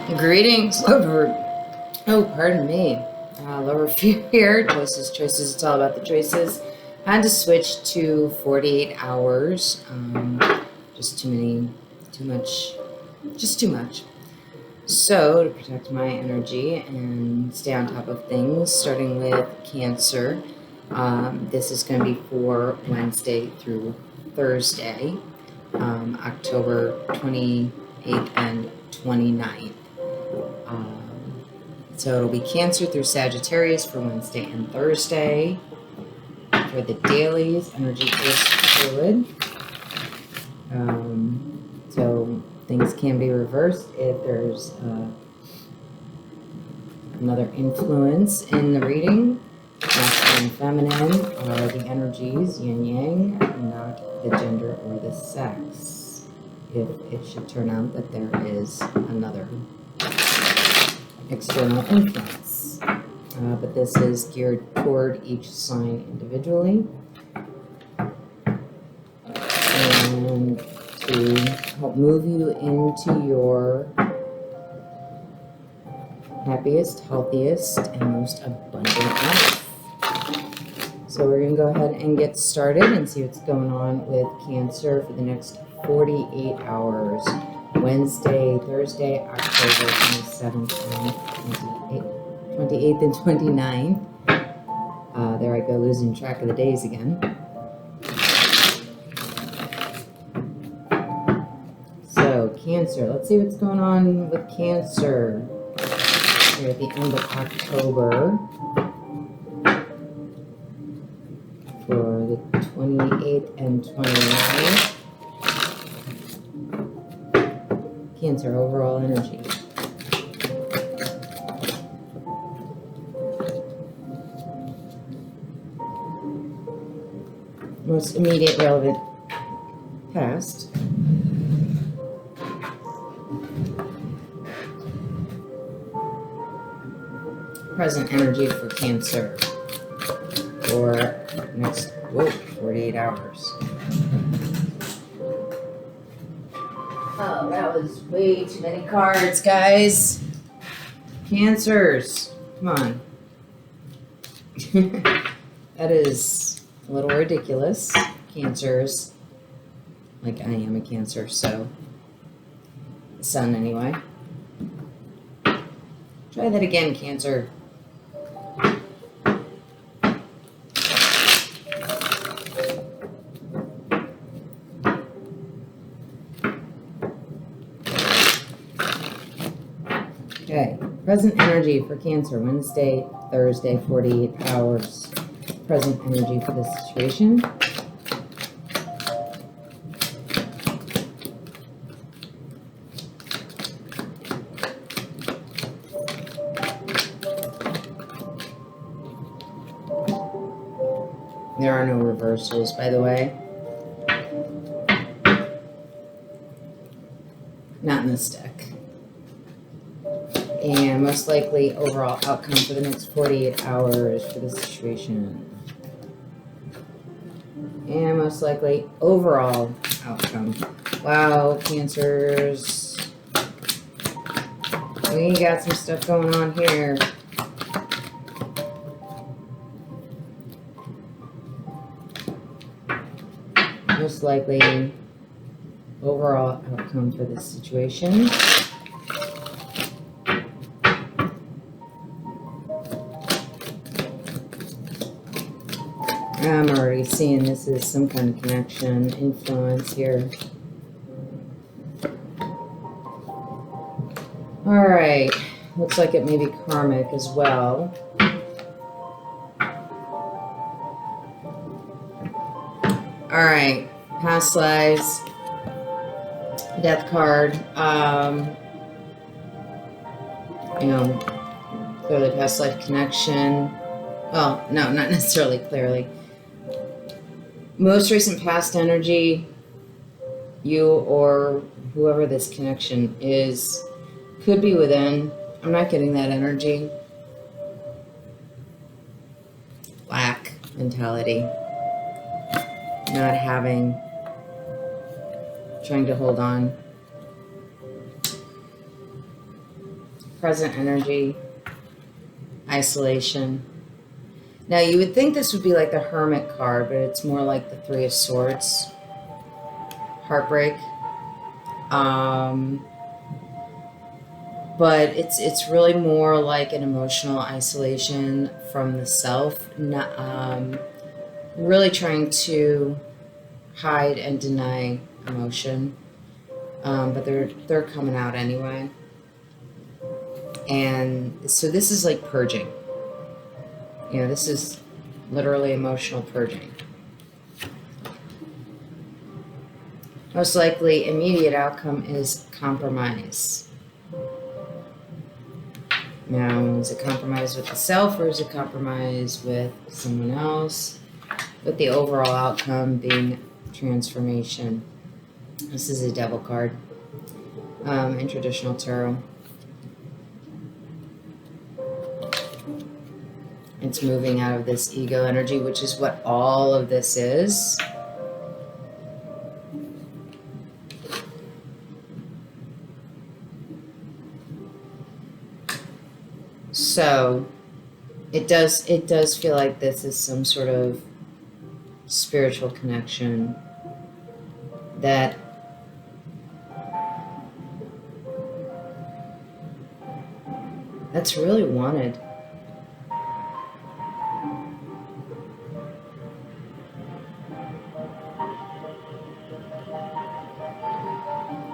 Greetings, lover. Oh, pardon me. Lover fear, choices. It's all about the choices. I had to switch to 48 hours. Just too much. So, to protect my energy and stay on top of things, starting with Cancer, this is going to be for Wednesday through Thursday, October 28th and 29th. So it'll be Cancer through Sagittarius for Wednesday and Thursday. For the dailies, energy is fluid. So things can be reversed if there's another influence in the reading. Masculine and feminine are the energies, yin yang, not the gender or the sex. If it should turn out that there is another external influence. But this is geared toward each sign individually. And to help move you into your happiest, healthiest, and most abundant life. So we're going to go ahead and get started and see what's going on with Cancer for the next 48 hours. Wednesday, Thursday, October 27th and 28th and 29th. There I go, losing track of the days again. So, Cancer, let's see what's going on with Cancer here at the end of October for the 28th and 29th. Cancer overall energy. Most immediate relevant past. Present energy for Cancer for next 48 hours. Oh, that was way too many cards, guys. Cancers. Come on. That is a little ridiculous. Cancers. Like, I am a Cancer, so. Sun, anyway. Try that again, Cancer. Okay, present energy for Cancer, Wednesday, Thursday, 48 hours. Present energy for this situation. There are no reversals, by the way. Not in this deck. And most likely overall outcome for the next 48 hours for this situation. And most likely overall outcome. Wow, Cancers. We got some stuff going on here. Most likely overall outcome for this situation. I'm already seeing this is some kind of connection, influence here. Alright, looks like it may be karmic as well. Alright, past lives, death card, clearly past life connection. Well, no, not necessarily clearly. Most recent past energy, you or whoever this connection is, could be within. I'm not getting that energy. Lack mentality. Not having. Trying to hold on. present energy, isolation. Now, you would think this would be like the Hermit card, but it's more like the Three of Swords. Heartbreak. But it's really more like an emotional isolation from the self, not, really trying to hide and deny emotion, but they're coming out anyway. And so this is like purging. You know, this is literally emotional purging. Most likely, immediate outcome is compromise. Now, is it compromise with the self or is it compromise with someone else? With the overall outcome being transformation. This is a devil card in traditional tarot. It's moving out of this ego energy, which is what all of this is. So it does feel like this is some sort of spiritual connection that's really wanted.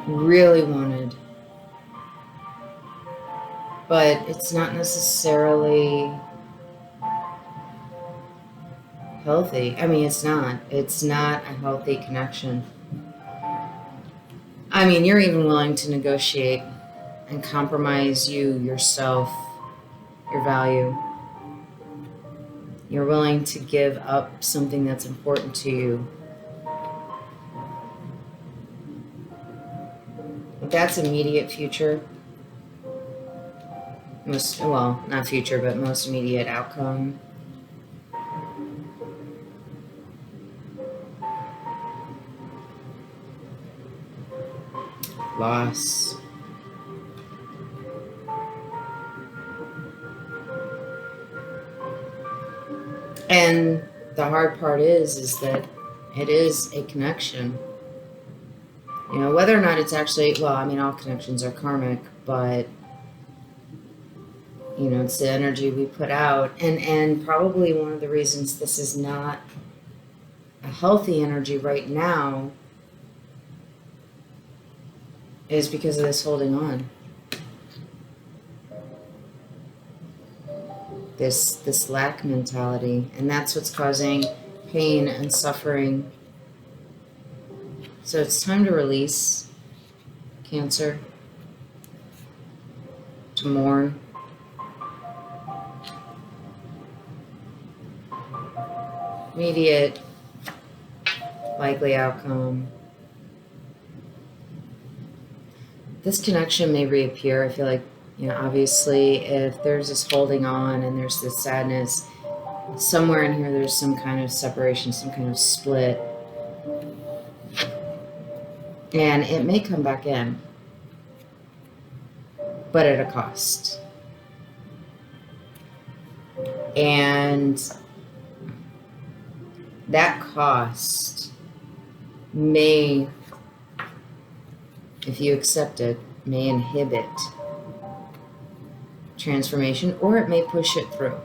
Really wanted. But it's not necessarily healthy. I mean, it's not a healthy connection. I mean, you're even willing to negotiate and compromise yourself, your value. You're willing to give up something that's important to you. But that's immediate future. Well, not future, but most immediate outcome. Loss. And the hard part is that it is a connection. You know, whether or not it's actually, well, I mean, all connections are karmic, but you know, it's the energy we put out. And probably one of the reasons this is not a healthy energy right now is because of this holding on. This lack mentality. And that's what's causing pain and suffering. So it's time to release, Cancer. To mourn. Immediate likely outcome. This connection may reappear. I feel like, you know, obviously if there's this holding on and there's this sadness, somewhere in here there's some kind of separation, some kind of split. And it may come back in, but at a cost. And that cost may, if you accept it, may inhibit transformation, or it may push it through.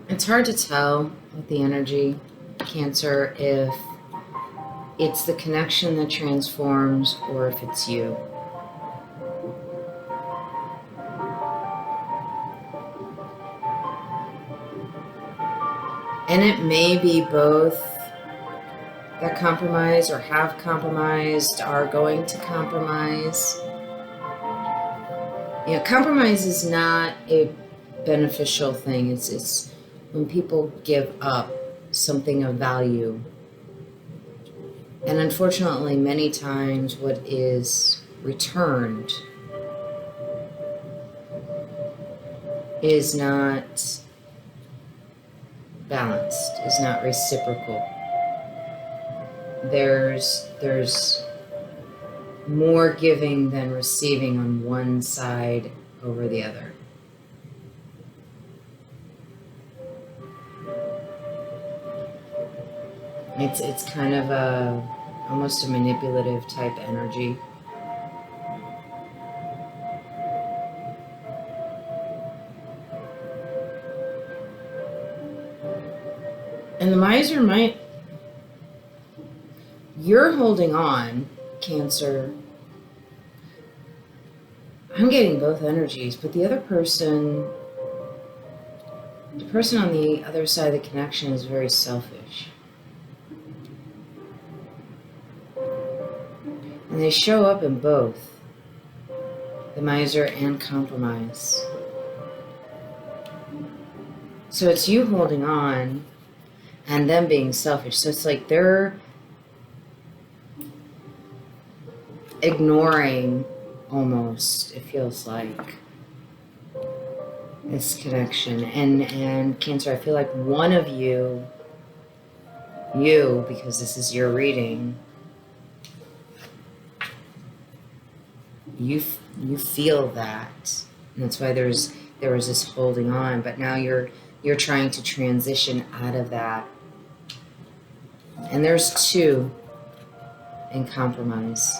It's hard to tell with the energy, Cancer, if it's the connection that transforms or if it's you. And it may be both that compromise or have compromised, are going to compromise. You know, compromise is not a beneficial thing. It's when people give up something of value. And unfortunately, many times what is returned is not balanced, is not reciprocal. There's more giving than receiving on one side over the other. It's kind of almost a manipulative type energy. And the miser might, you're holding on, Cancer. I'm getting both energies, but the other person, the person on the other side of the connection is very selfish. And they show up in both, the miser and compromise. So it's you holding on and them being selfish. So it's like they're ignoring, almost, it feels like, this connection. And Cancer, I feel like one of you, because this is your reading, you feel that. And that's why there was this holding on, but now you're trying to transition out of that. And there's two in compromise.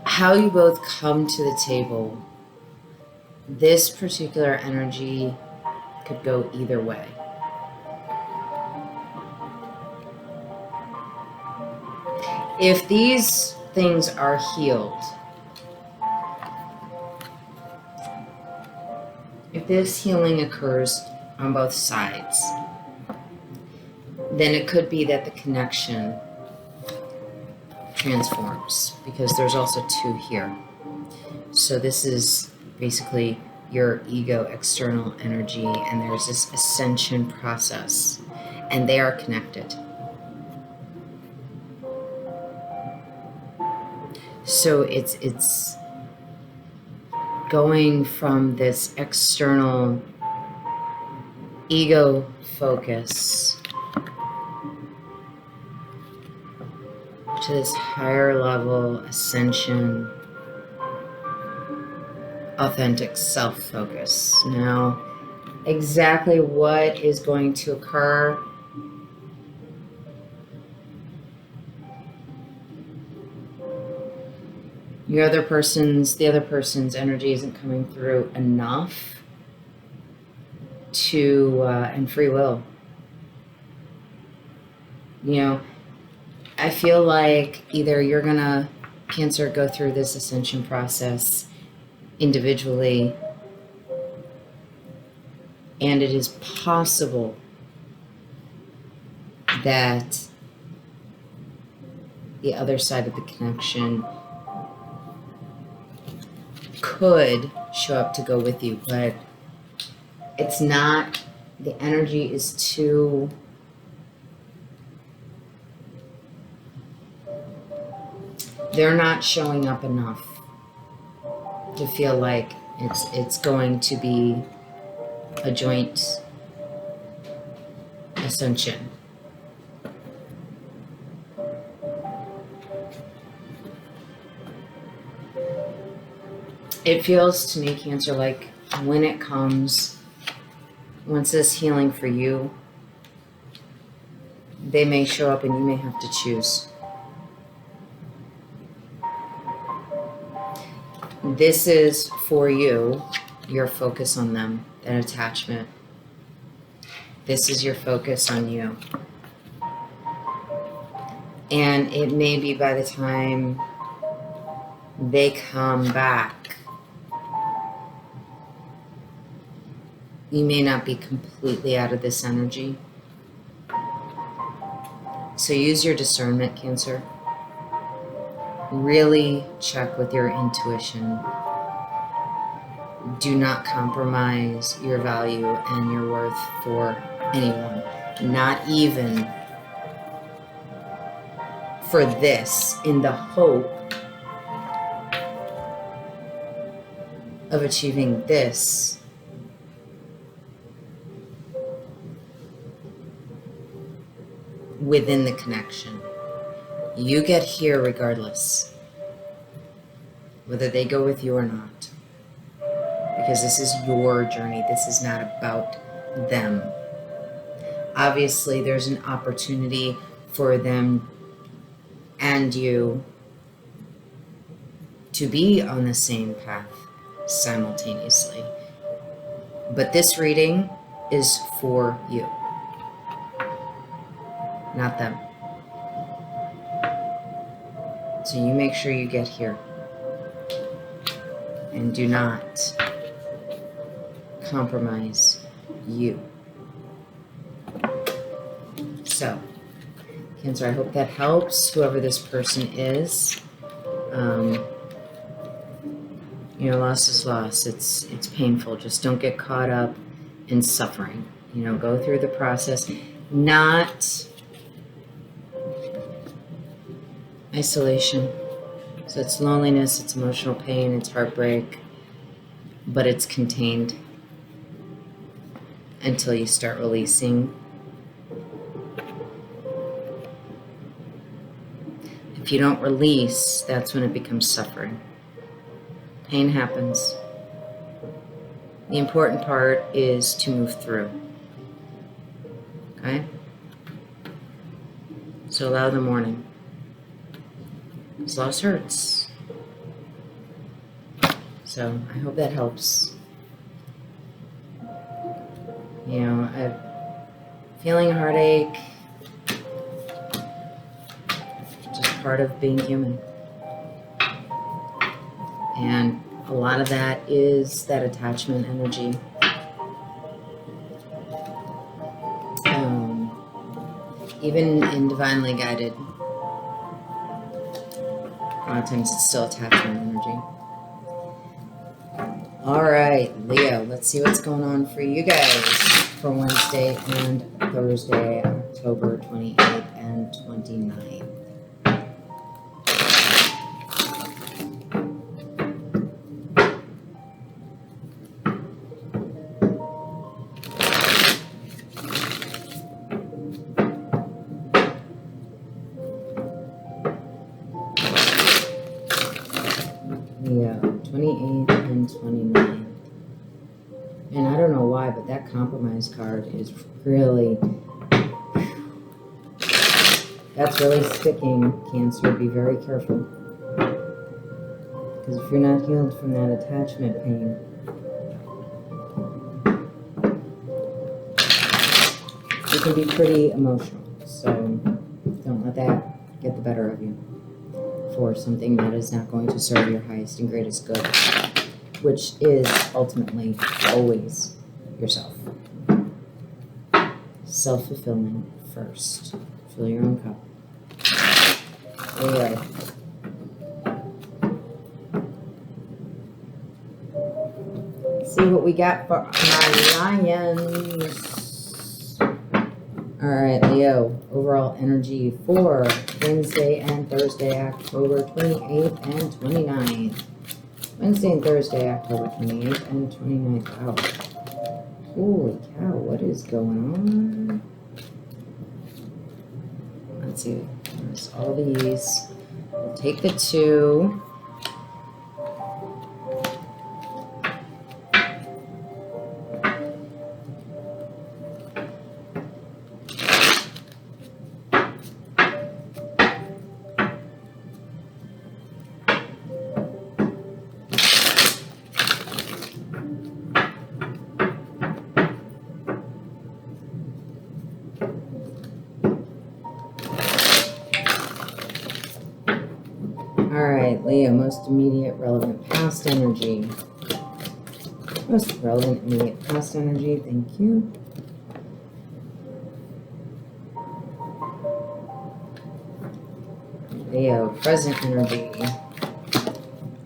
How you both come to the table, this particular energy could go either way. If these things are healed, if this healing occurs on both sides, then it could be that the connection transforms, because there's also two here. So this is basically your ego external energy, and there's this ascension process, and they are connected. So it's going from this external ego focus to this higher level ascension, authentic self-focus. Now, exactly what is going to occur, the other person's energy isn't coming through enough to, and free will. You know, I feel like either you're gonna, Cancer, go through this ascension process individually, and it is possible that the other side of the connection could show up to go with you, but it's not, the energy is too, they're not showing up enough to feel like it's going to be a joint ascension. It feels to me, Cancer, like when it comes, once this healing for you, they may show up and you may have to choose. This is for you, your focus on them, that attachment. This is your focus on you. And it may be by the time they come back, you may not be completely out of this energy. So use your discernment, Cancer. Really check with your intuition. Do not compromise your value and your worth for anyone, not even for this, in the hope of achieving this. Within the connection. You get here regardless, whether they go with you or not, because this is your journey. This is not about them. Obviously, there's an opportunity for them and you to be on the same path simultaneously. But this reading is for you, not them. So you make sure you get here and do not compromise you. So, Cancer, I hope that helps whoever this person is. You know, loss is loss. It's painful. Just don't get caught up in suffering. You know, go through the process. Not isolation. So it's loneliness, it's emotional pain, it's heartbreak, but it's contained until you start releasing. If you don't release, that's when it becomes suffering. Pain happens. The important part is to move through. Okay? So allow the mourning. Because loss hurts. So I hope that helps. You know, feeling a heartache, just part of being human. And a lot of that is that attachment energy. Even in divinely guided, a lot of times it's still attachment energy. All right, Leo, let's see what's going on for you guys for Wednesday and Thursday, October 28th and 29th. Yeah, 28th and 29th. And I don't know why, but that compromise card is really, that's really sticking, Cancer. Be very careful. Because if you're not healed from that attachment pain, you can be pretty emotional. So don't let that get the better of you for something that is not going to serve your highest and greatest good, which is ultimately always yourself. Self-fulfillment first. Fill your own cup. Leo. See what we got for my lions. All right, Leo. Overall energy for Wednesday and Thursday, October 28th and 29th. Wednesday and Thursday, October 28th and 29th. Wow. Holy cow, what is going on? Let's see. There's all these. We'll take the 2. Leo, most immediate relevant past energy. Most relevant immediate past energy, thank you. Leo, present energy.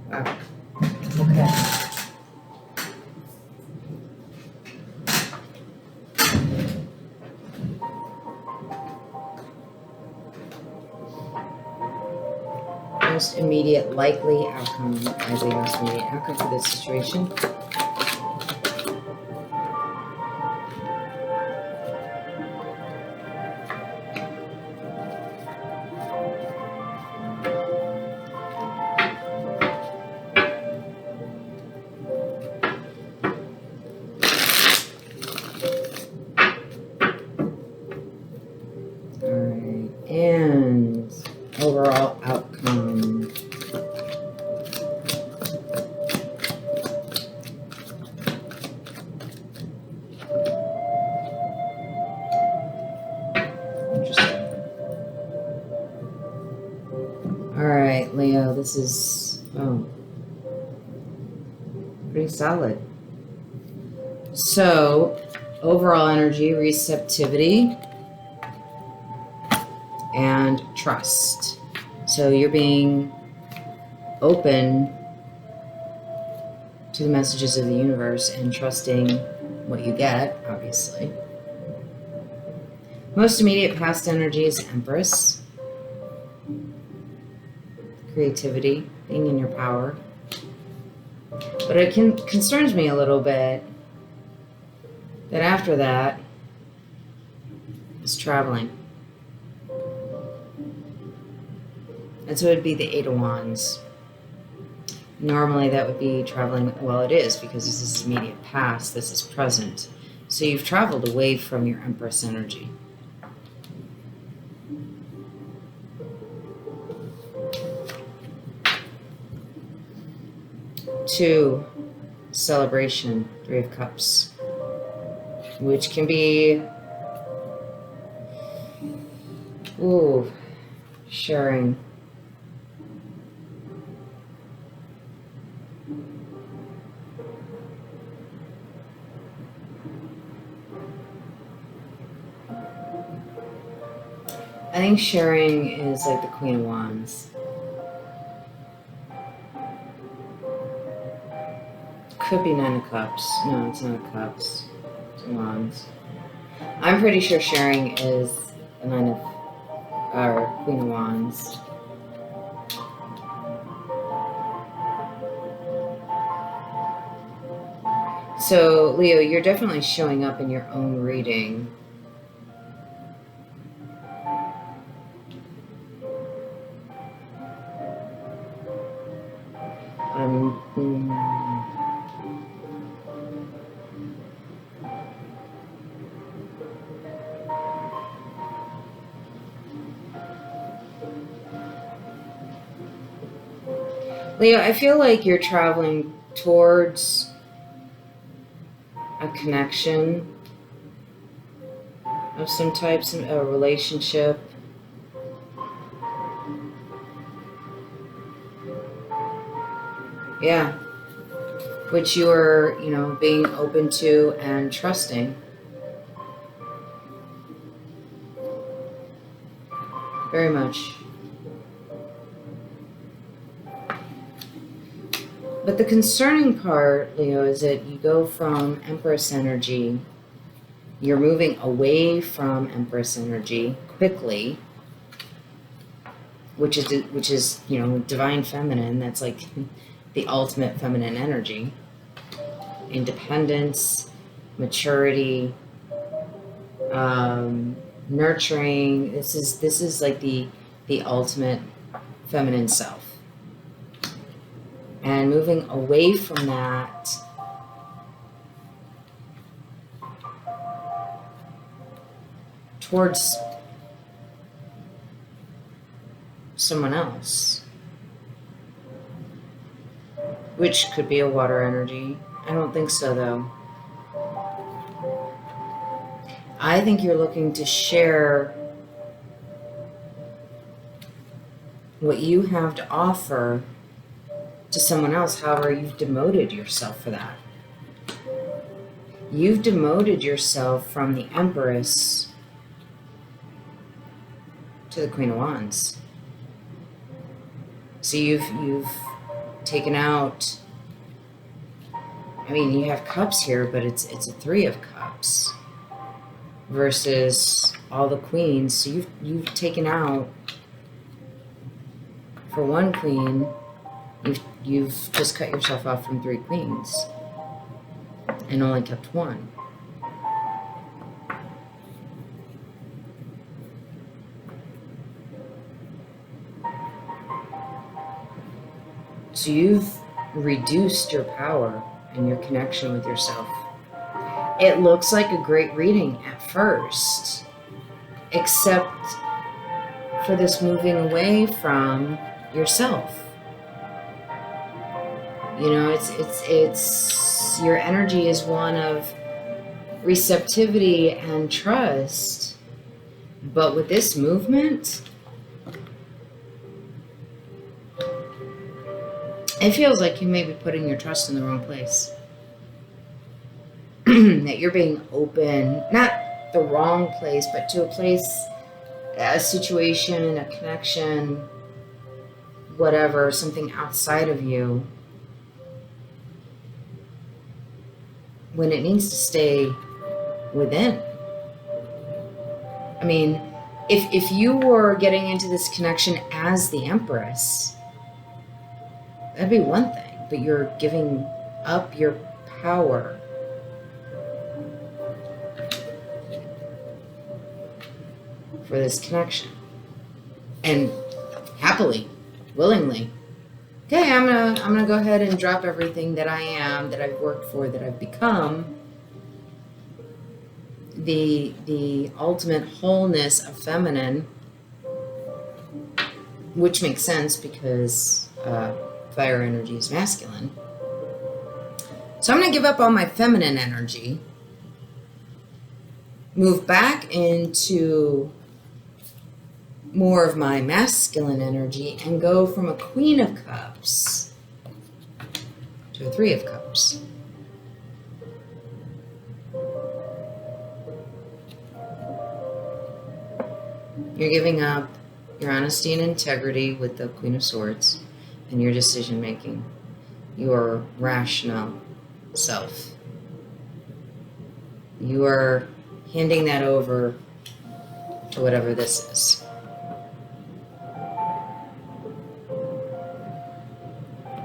Wow. Okay. most immediate likely outcome, as a most immediate outcome for this situation. Alright, and overall outcome. Interesting. Alright, Leo, this is pretty solid. So, overall energy, receptivity, and trust. So you're being open to the messages of the universe and trusting what you get, obviously. Most immediate past energy is Empress. Creativity, being in your power. But it concerns me a little bit that after that is traveling. And so it would be the Eight of Wands. Normally that would be traveling, well it is, because this is immediate past, this is present. So you've traveled away from your Empress energy. Two, celebration, Three of Cups, which can be, sharing. I think sharing is like the Queen of Wands. Could be Nine of Cups. No, it's not a Cups. It's Wands. I'm pretty sure sharing is the Queen of Wands. So, Leo, you're definitely showing up in your own reading. Leo, I feel like you're traveling towards a connection of some type, a relationship. Yeah. Which you're, being open to and trusting. Very much. But the concerning part, Leo, is that you go from Empress energy, you're moving away from Empress energy quickly, which is divine feminine. That's like the ultimate feminine energy. Independence, maturity, nurturing. This is like the ultimate feminine self. And moving away from that towards someone else, which could be a water energy. I don't think so, though. I think you're looking to share what you have to offer to someone else. However, you've demoted yourself for that. You've demoted yourself from the Empress to the Queen of Wands. So you've taken out, you have cups here, but it's a Three of Cups versus all the queens. So you've taken out for one queen, you've just cut yourself off from 3 queens and only kept 1. So you've reduced your power and your connection with yourself. It looks like a great reading at first, except for this moving away from yourself. You know, it's your energy is one of receptivity and trust, but with this movement, it feels like you may be putting your trust in the wrong place. That you're being open, not the wrong place, but to a place, a situation, a connection, whatever, something outside of you, when it needs to stay within. I mean, if you were getting into this connection as the Empress, that'd be one thing, but you're giving up your power for this connection, and happily, willingly, okay, I'm gonna go ahead and drop everything that I am, that I've worked for, that I've become, the ultimate wholeness of feminine, which makes sense because fire energy is masculine. So I'm gonna give up all my feminine energy, move back into more of my masculine energy, and go from a Queen of Cups to a 3 of Cups. You're giving up your honesty and integrity with the Queen of Swords and your decision making, your rational self. You are handing that over to whatever this is.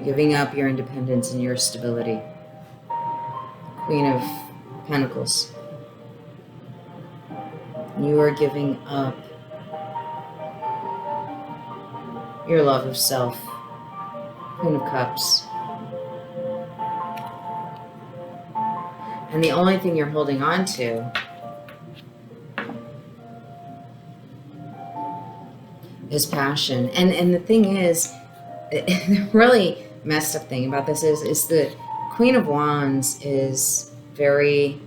Giving up your independence and your stability. Queen of Pentacles. You are giving up your love of self. Queen of Cups. And the only thing you're holding on to is passion. And the thing is, the really messed up thing about this is the Queen of Wands is very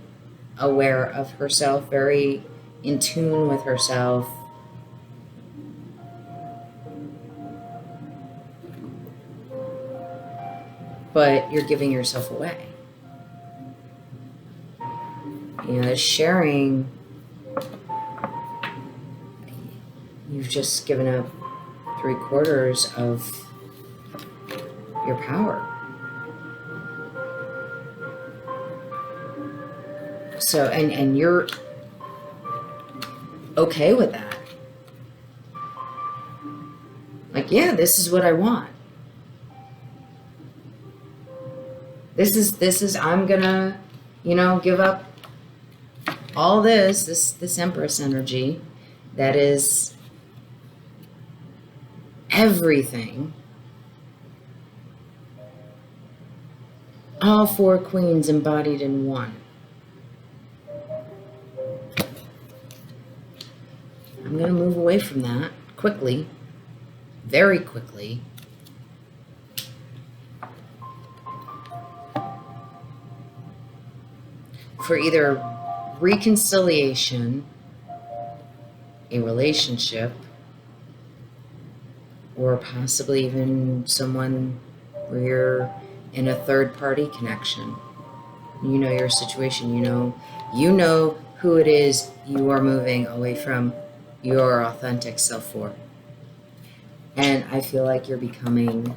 aware of herself, very in tune with herself. But you're giving yourself away. You know, sharing, you've just given up 3/4 of your power. So, and you're okay with that. Like, yeah, this is what I want. This is, I'm gonna, you know, give up all this Empress energy that is everything. All 4 queens embodied in one. I'm going to move away from that quickly, very quickly. For either reconciliation, a relationship, or possibly even someone where you're in a third-party connection. You know your situation. You know who it is you are moving away from your authentic self for. And I feel like you're becoming,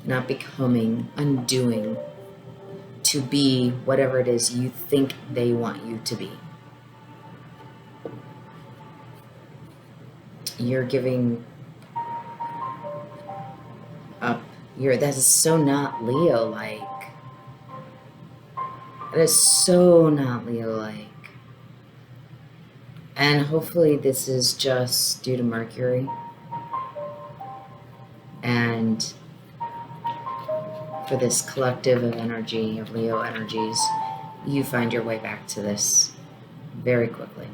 not becoming, undoing to be whatever it is you think they want you to be. You're giving That is so not Leo-like. That is so not Leo-like. And hopefully this is just due to Mercury. And for this collective of energy, of Leo energies, you find your way back to this very quickly.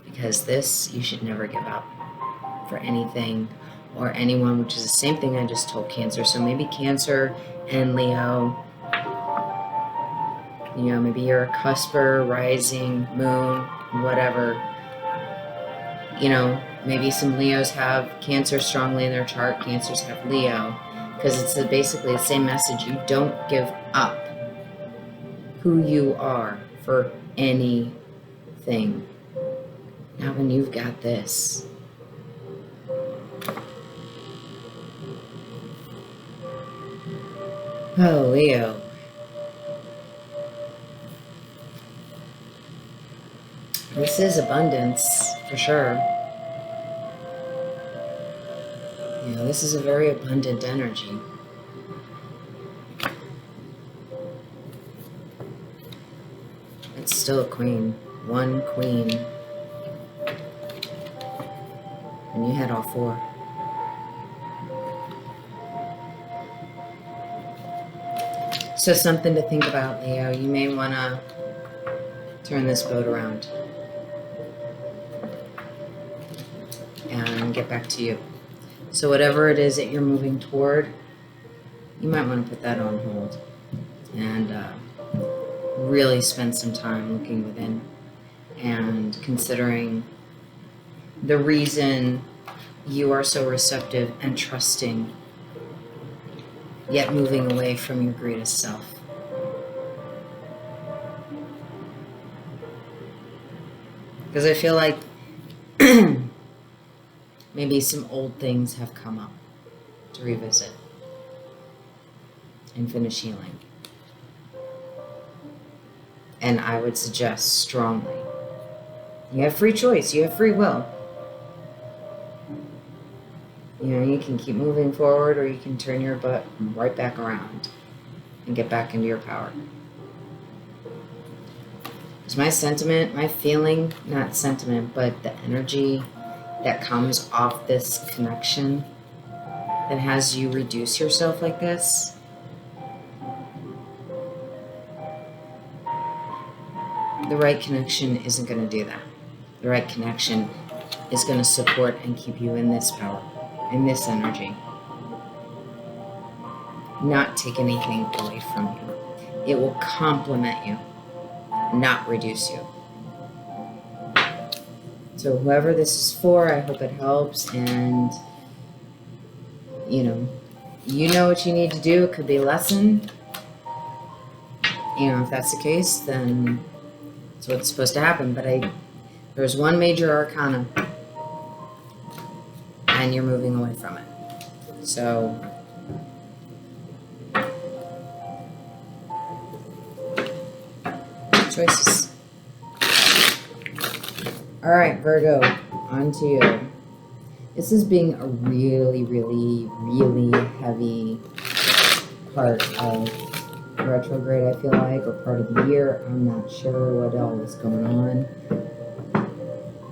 Because this, you should never give up for anything or anyone, which is the same thing I just told Cancer. So maybe Cancer and Leo, you know, maybe you're a cusper, rising, moon, whatever. You know, maybe some Leos have Cancer strongly in their chart, Cancers have Leo, because it's basically the same message. You don't give up who you are for anything. Not when you've got this. Oh, Leo. This is abundance, for sure. You know, this is a very abundant energy. It's still a queen. One queen. And you had all four. So something to think about, Leo. You may want to turn this boat around and get back to you. So whatever it is that you're moving toward, you might want to put that on hold and really spend some time looking within and considering the reason you are so receptive and trusting, yet moving away from your greatest self. Because I feel like maybe some old things have come up to revisit and finish healing. And I would suggest strongly, you have free choice, you have free will. You know, you can keep moving forward or you can turn your butt right back around and get back into your power. It's my sentiment, my feeling, not sentiment, but the energy that comes off this connection that has you reduce yourself like this. The right connection isn't going to do that. The right connection is going to support and keep you in this power, in this energy. Not take anything away from you. It will complement you, not reduce you. So whoever this is for, I hope it helps. And, you know what you need to do. It could be a lesson. You know, if that's the case, then that's what's supposed to happen. But there's one major arcana, and you're moving away from it. So choices. All right, Virgo, on to you. This is being a really, really, really heavy part of retrograde, I feel like, or part of the year. I'm not sure what all is going on.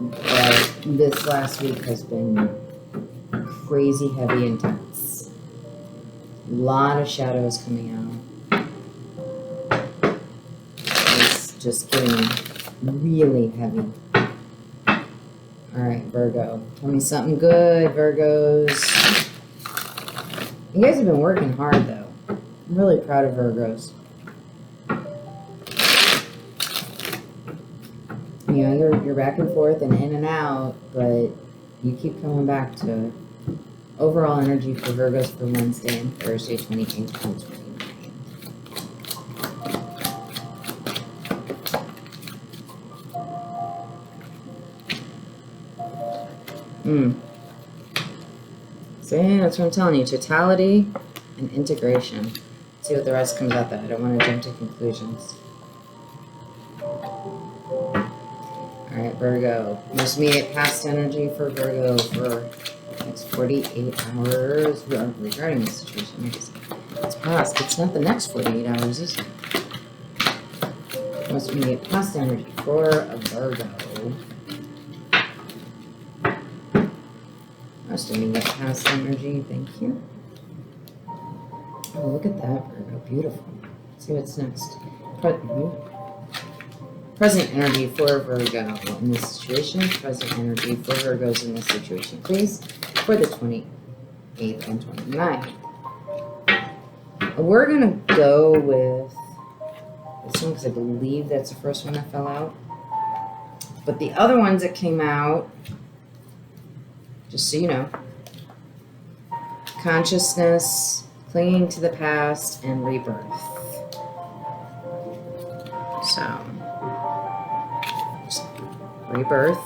But this last week has been crazy, heavy, intense. A lot of shadows coming out. It's just getting really heavy. All right, Virgo. Tell me something good, Virgos. You guys have been working hard, though. I'm really proud of Virgos. You know, you're back and forth and in and out, but you keep coming back to overall energy for Virgos for Wednesday and Thursday, 28th and 29th. So yeah, that's what I'm telling you. Totality and integration. Let's see what the rest comes out that. I don't want to jump to conclusions. Alright, Virgo. Most immediate past energy for Virgo for Next 48 hours regarding this situation. It's past. It's not the next 48 hours, is it? Most immediate past energy for a Virgo. Most immediate past energy. Thank you. Oh, look at that, Virgo. Beautiful. Let's see what's next. Present energy for Virgo in this situation. Present energy for Virgos in this situation, please. For the 28th and 29th. We're going to go with this one because I believe that's the first one that fell out. But the other ones that came out, just so you know, consciousness, clinging to the past, and rebirth. So, rebirth,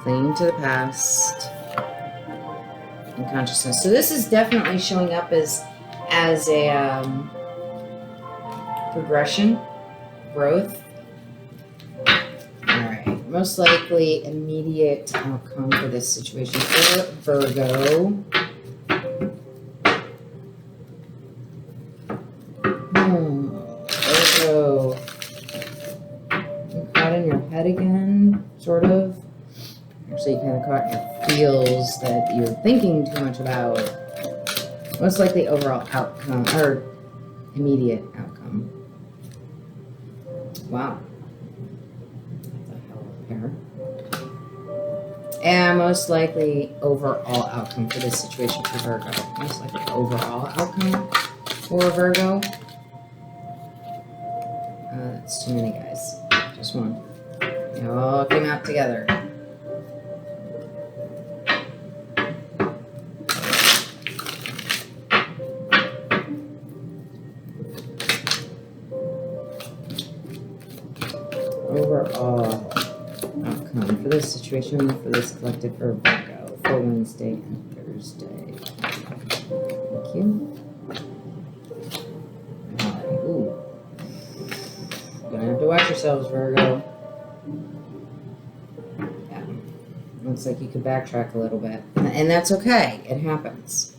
clinging to the past, and consciousness. So this is definitely showing up as a progression, growth. All right, most likely immediate outcome for this situation for Virgo. Virgo. You caught in your head again, sort of. Actually, you kind of caught in your feels that you're thinking too much about. Most likely overall outcome, or immediate outcome. Wow. That's a hell of a pair. And most likely overall outcome for this situation for Virgo. Most likely overall outcome for Virgo. That's too many guys. Just one. They all came out together. Overall outcome for this situation, for this collective for Virgo, for Wednesday and Thursday. Thank you. Ooh. Gonna have to watch yourselves, Virgo. Yeah. Looks like you could backtrack a little bit. And that's okay. It happens.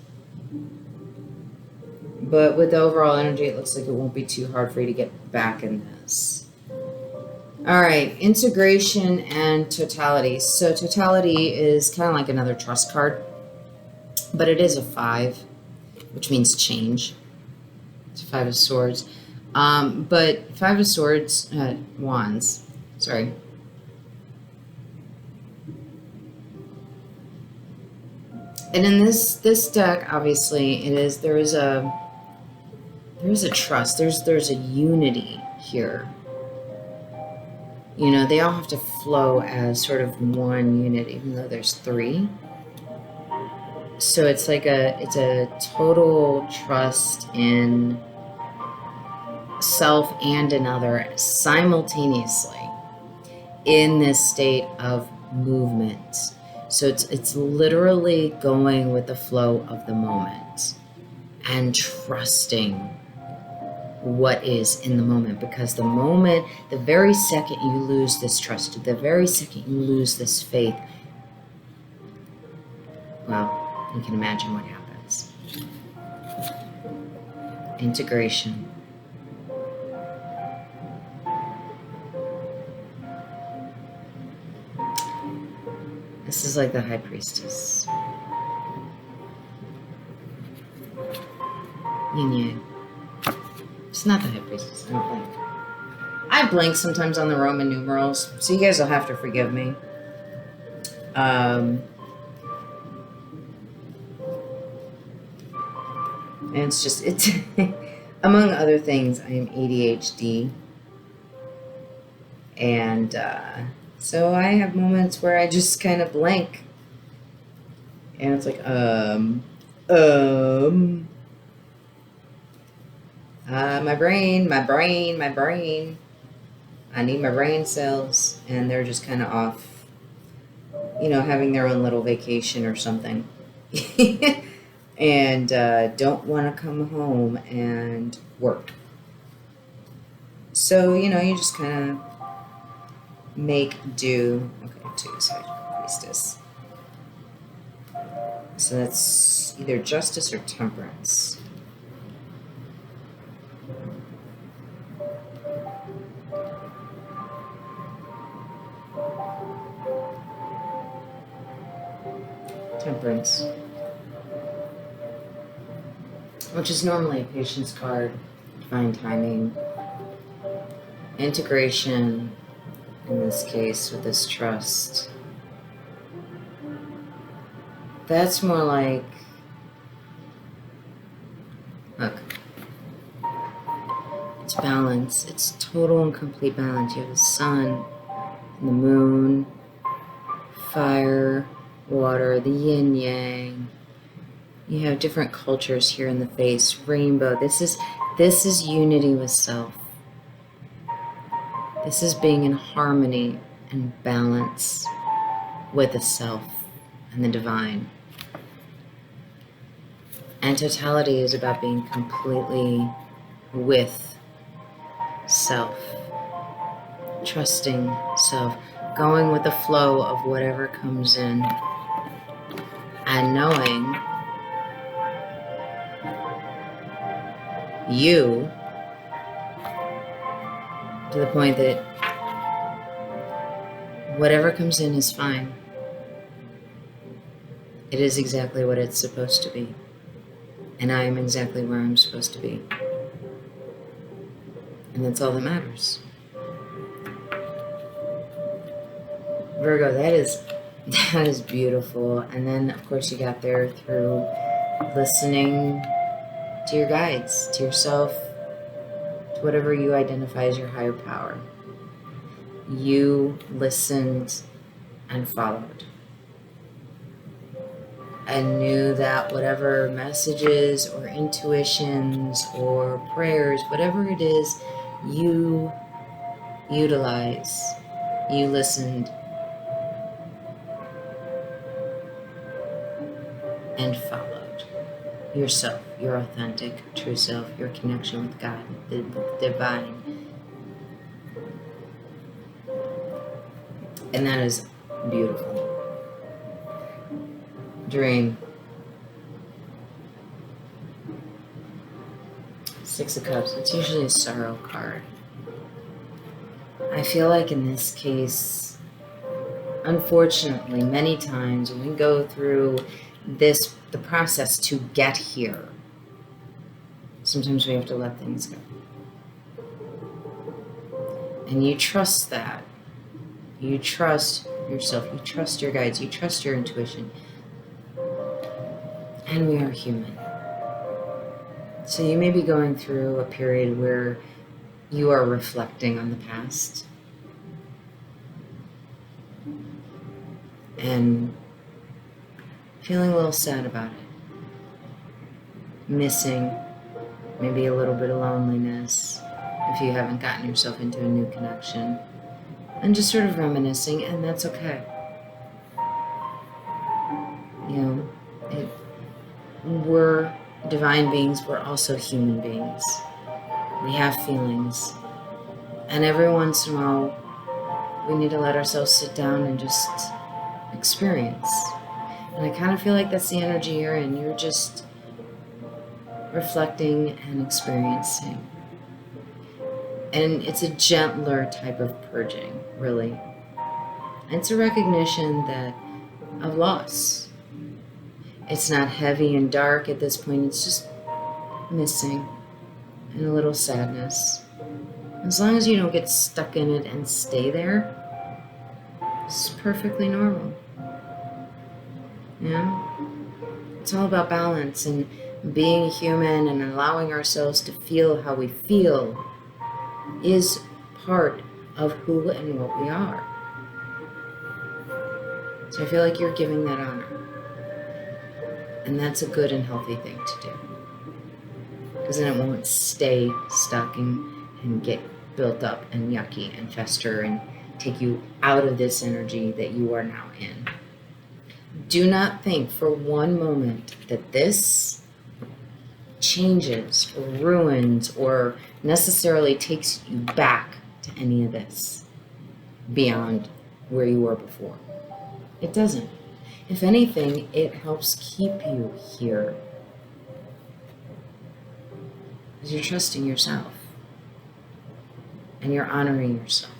But with the overall energy, it looks like it won't be too hard for you to get back in this. All right, integration and totality. So totality is kind of like another trust card, but it is a 5, which means change. It's a 5 of Swords. But 5 of Swords, Wands, sorry. And in this deck, obviously, there is a trust. There's a unity here. You know, they all have to flow as sort of one unit, even though there's 3. So it's like it's a total trust in self and another simultaneously in this state of movement. So it's literally going with the flow of the moment and trusting what is in the moment, because the moment, the very second you lose this trust, the very second you lose this faith, well, you can imagine what happens. Integration. This is like the High Priestess. Yin Yang. It's not the High Priestess, I don't think. I blank sometimes on the Roman numerals, so you guys will have to forgive me. And it's among other things, I am ADHD. And so I have moments where I just kind of blank. And it's like, my brain. I need my brain cells. And they're just kind of off, you know, having their own little vacation or something. And don't want to come home and work. So, you know, you just kind of make do. Okay, 2 is High Priestess. So that's either justice or temperance. Temperance, which is normally a patience card, divine timing, integration, in this case with this trust. That's more like, look, it's balance. It's total and complete balance. You have the sun and the moon, fire, water, the yin yang. You have different cultures here in the face. Rainbow. This is unity with self. This is being in harmony and balance with the self and the divine. And totality is about being completely with self, trusting self, going with the flow of whatever comes in, and knowing you to the point that whatever comes in is fine. It is exactly what it's supposed to be. And I am exactly where I'm supposed to be. And that's all that matters. Virgo, that is beautiful. And then, of course, you got there through listening to your guides, to yourself, to whatever you identify as your higher power. You listened and followed. And knew that whatever messages or intuitions or prayers, whatever it is, you utilize, you listened and followed yourself, your authentic, true self, your connection with God, the divine. And that is beautiful. Dream. Six of Cups. It's usually a sorrow card. I feel like in this case, unfortunately, many times when we go through the process to get here, sometimes we have to let things go. And you trust that. You trust yourself. You trust your guides. You trust your intuition. And we are human. So you may be going through a period where you are reflecting on the past and feeling a little sad about it. Missing maybe a little bit of loneliness if you haven't gotten yourself into a new connection. And just sort of reminiscing, and that's okay. You know, we're divine beings, we're also human beings. We have feelings. And every once in a while, we need to let ourselves sit down and just experience. And I kind of feel like that's the energy you're in. You're just reflecting and experiencing. And it's a gentler type of purging, really. It's a recognition of loss. It's not heavy and dark at this point. It's just missing and a little sadness. As long as you don't get stuck in it and stay there, it's perfectly normal. Yeah? It's all about balance and being human and allowing ourselves to feel how we feel is part of who and what we are. So I feel like you're giving that honor. And that's a good and healthy thing to do. Because then it won't stay stuck and get built up and yucky and fester and take you out of this energy that you are now in. Do not think for one moment that this changes or ruins or necessarily takes you back to any of this beyond where you were before. It doesn't. If anything, it helps keep you here. Because you're trusting yourself. And you're honoring yourself.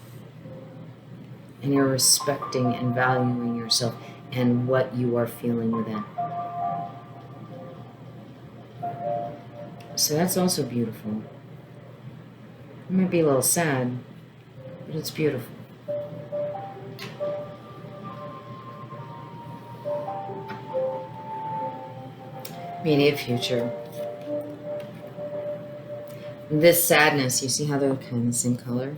And you're respecting and valuing yourself and what you are feeling within. So that's also beautiful. It might be a little sad, but it's beautiful. Immediate future. This sadness, you see how they're kind of the same color?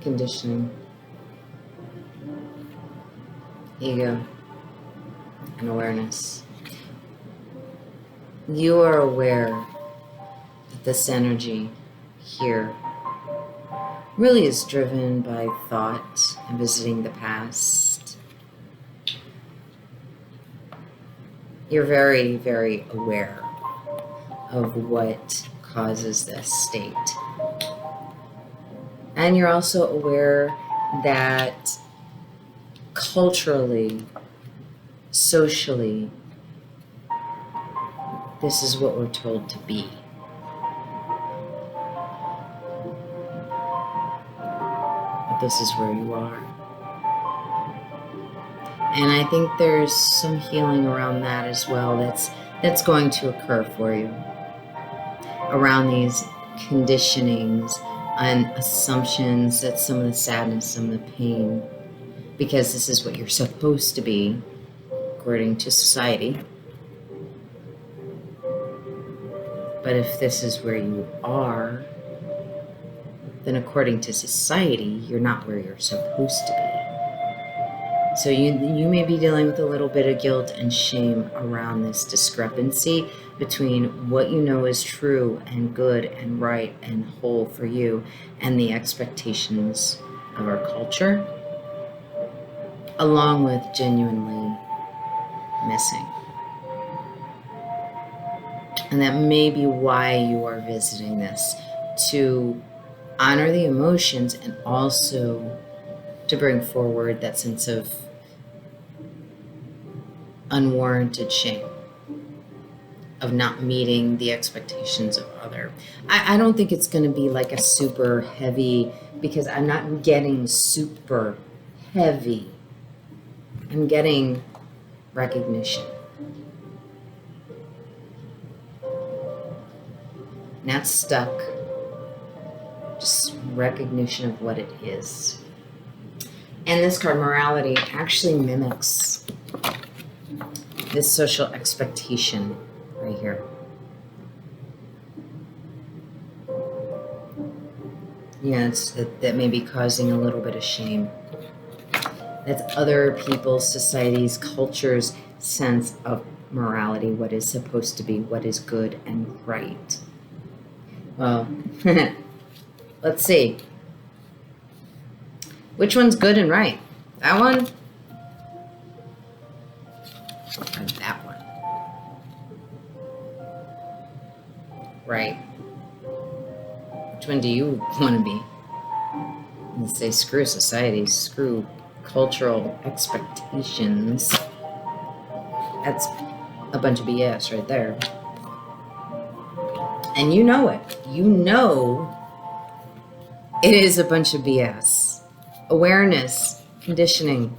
Conditioning. Ego. And awareness. You are aware that this energy here really is driven by thought and visiting the past. You're very, very aware of what causes this state. And you're also aware that culturally, socially, this is what we're told to be. But this is where you are. And I think there's some healing around that as well that's going to occur for you. Around these conditionings and assumptions, that some of the sadness, some of the pain, because this is what you're supposed to be, according to society. But if this is where you are, then according to society, you're not where you're supposed to be. So you may be dealing with a little bit of guilt and shame around this discrepancy between what you know is true and good and right and whole for you and the expectations of our culture, along with genuinely missing. And that may be why you are visiting this, to honor the emotions and also to bring forward that sense of unwarranted shame, of not meeting the expectations of other. I don't think it's going to be like a super heavy, because I'm not getting super heavy. I'm getting recognition. Not stuck, just recognition of what it is. And this card, morality, actually mimics this social expectation right here. Yeah, it's that may be causing a little bit of shame. That's other people's, society's, culture's sense of morality, what is supposed to be, what is good and right. Well, let's see. Which one's good and right? That one? Or that one? Right. Which one do you want to be? Let's say screw society, screw cultural expectations. That's a bunch of BS right there. And you know it. You know it is a bunch of BS. Awareness, conditioning.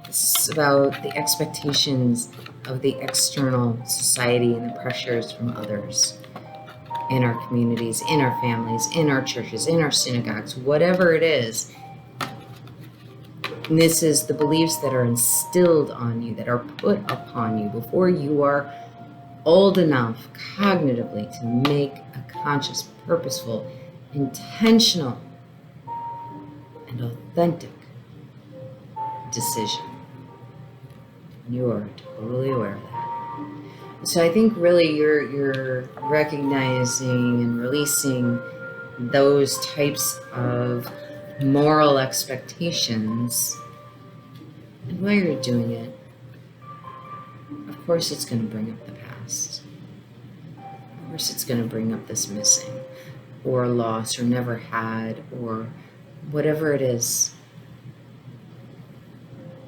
It's about the expectations of the external society and the pressures from others in our communities, in our families, in our churches, in our synagogues, whatever it is. And this is the beliefs that are instilled on you, that are put upon you before you are old enough cognitively to make a conscious, purposeful, intentional, and authentic decision. You are totally aware of that. So I think really you're recognizing and releasing those types of moral expectations. And while you're doing it, of course it's going to bring up the past. Of course it's going to bring up this missing. or lost or never had, or whatever it is.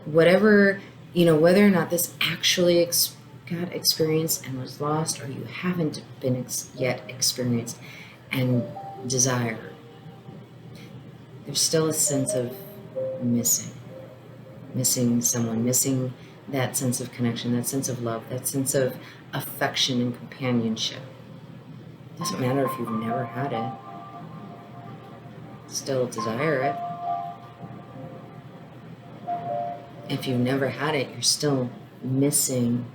Whatever, whether or not this actually got experienced and was lost, or you haven't been yet experienced and desired, there's still a sense of missing someone, missing that sense of connection, that sense of love, that sense of affection and companionship. It doesn't matter if you've never had it, still desire it. If you've never had it, you're still missing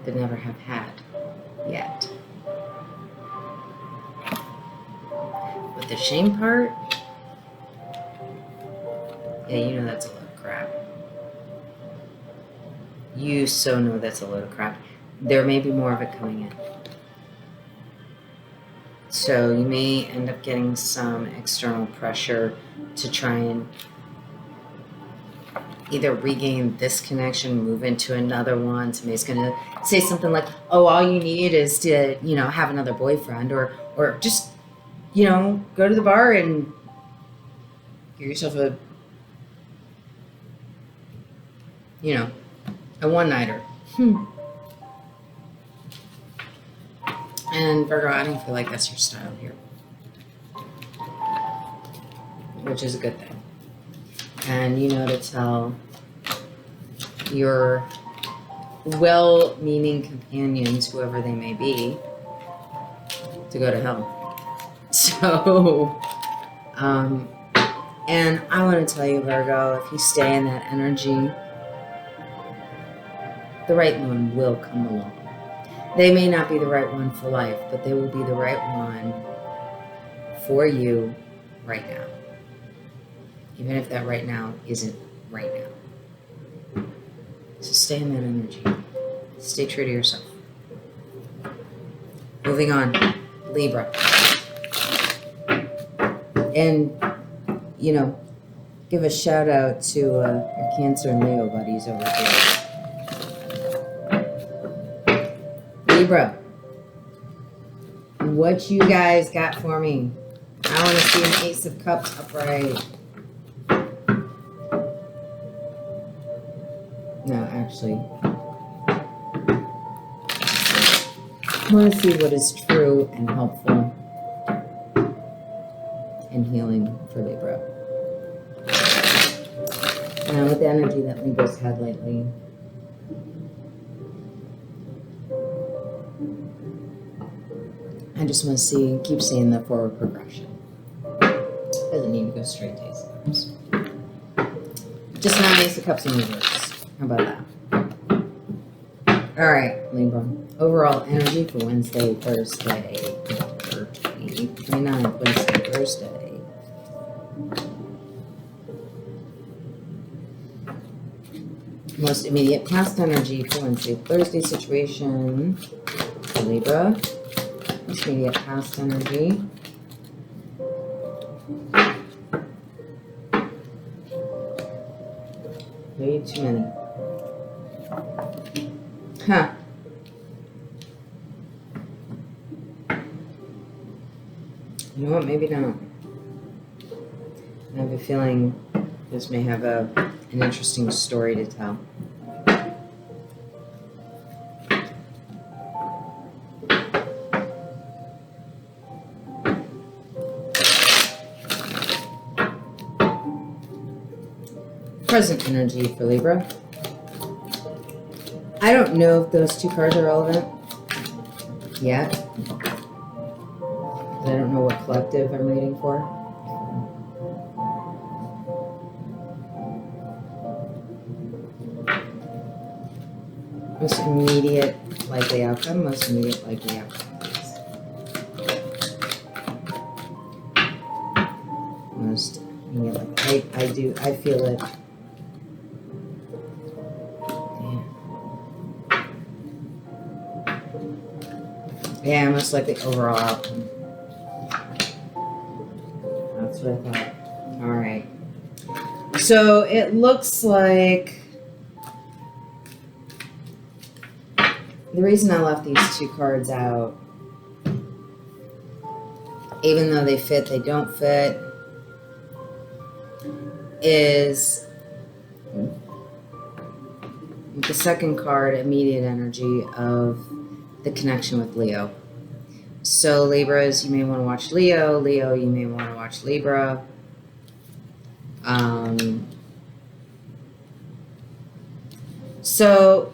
the never have had yet. But the shame part, yeah, that's a load of crap. You so know that's a load of crap. There may be more of it coming in. So you may end up getting some external pressure to try and either regain this connection, move into another one. Somebody's going to say something like, oh, all you need is to, have another boyfriend, or just, go to the bar and get yourself a one-nighter. And Virgo, I don't feel like that's your style here, which is a good thing. And to tell your well-meaning companions, whoever they may be, to go to hell. So, and I want to tell you, Virgo, if you stay in that energy, the right one will come along. They may not be the right one for life, but they will be the right one for you right now. Even if that right now isn't right now. So stay in that energy. Stay true to yourself. Moving on. Libra. And, give a shout out to your Cancer and Leo buddies over here. Libra. What you guys got for me? I want to see an Ace of Cups upright. No, actually, I want to see what is true and helpful and healing for Libra. And with the energy that Libra's had lately, I just want to keep seeing the forward progression. Doesn't need to go straight to Ace of Cups. Just not Ace of Cups in reverse. How about that? All right, Libra. Overall energy for Wednesday, Thursday, November 29th, Wednesday, Thursday. Most immediate past energy for Wednesday, Thursday situation for Libra. Most immediate past energy. Way too many. Huh. You know what? Maybe not. I have a feeling this may have an interesting story to tell. Present energy for Libra. I don't know if those two cards are relevant yet. I don't know what collective I'm reading for. Most immediate likely outcome. Most immediate likely outcome. Most immediate. I feel it. Yeah, most likely overall outcome. That's what I thought. All right. So it looks like the reason I left these two cards out even though they fit, they don't fit, is the second card, immediate energy of the connection with Leo. So Libras, you may want to watch Leo. Leo, you may want to watch Libra. So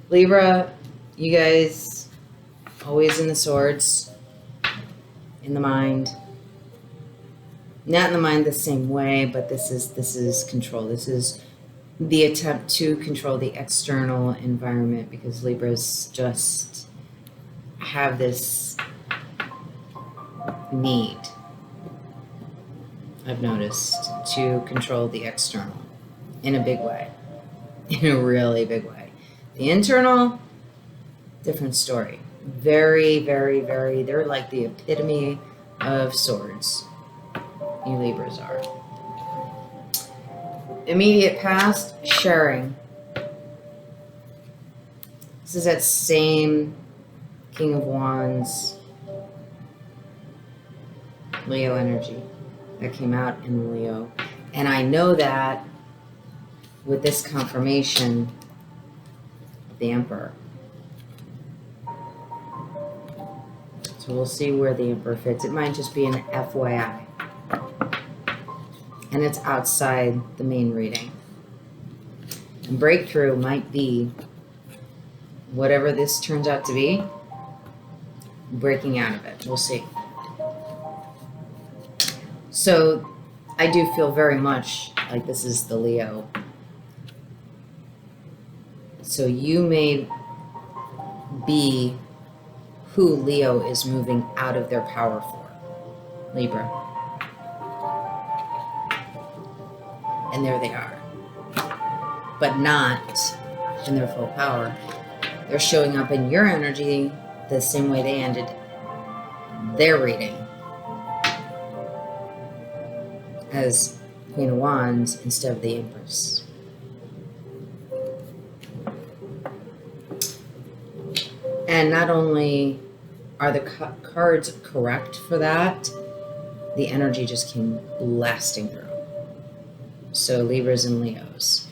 Libra, you guys always in the swords, in the mind. Not in the mind the same way, but this is control. This is the attempt to control the external environment, because Libras just have this need, I've noticed, to control the external in a big way, in a really big way. The internal, different story. Very, very, very, they're like the epitome of swords. You Libras are. Immediate past, sharing. This is that same King of Wands, Leo energy that came out in Leo. And I know that with this confirmation of the Emperor. So we'll see where the Emperor fits. It might just be an FYI. And it's outside the main reading. And breakthrough might be, whatever this turns out to be, breaking out of it. We'll see. So I do feel very much like this is the Leo. So you may be who Leo is moving out of their power for, Libra. And there they are. But not in their full power. They're showing up in your energy the same way they ended their reading, as Queen of Wands instead of the Empress. And not only are the cards correct for that, the energy just came blasting through. So Libras and Leos.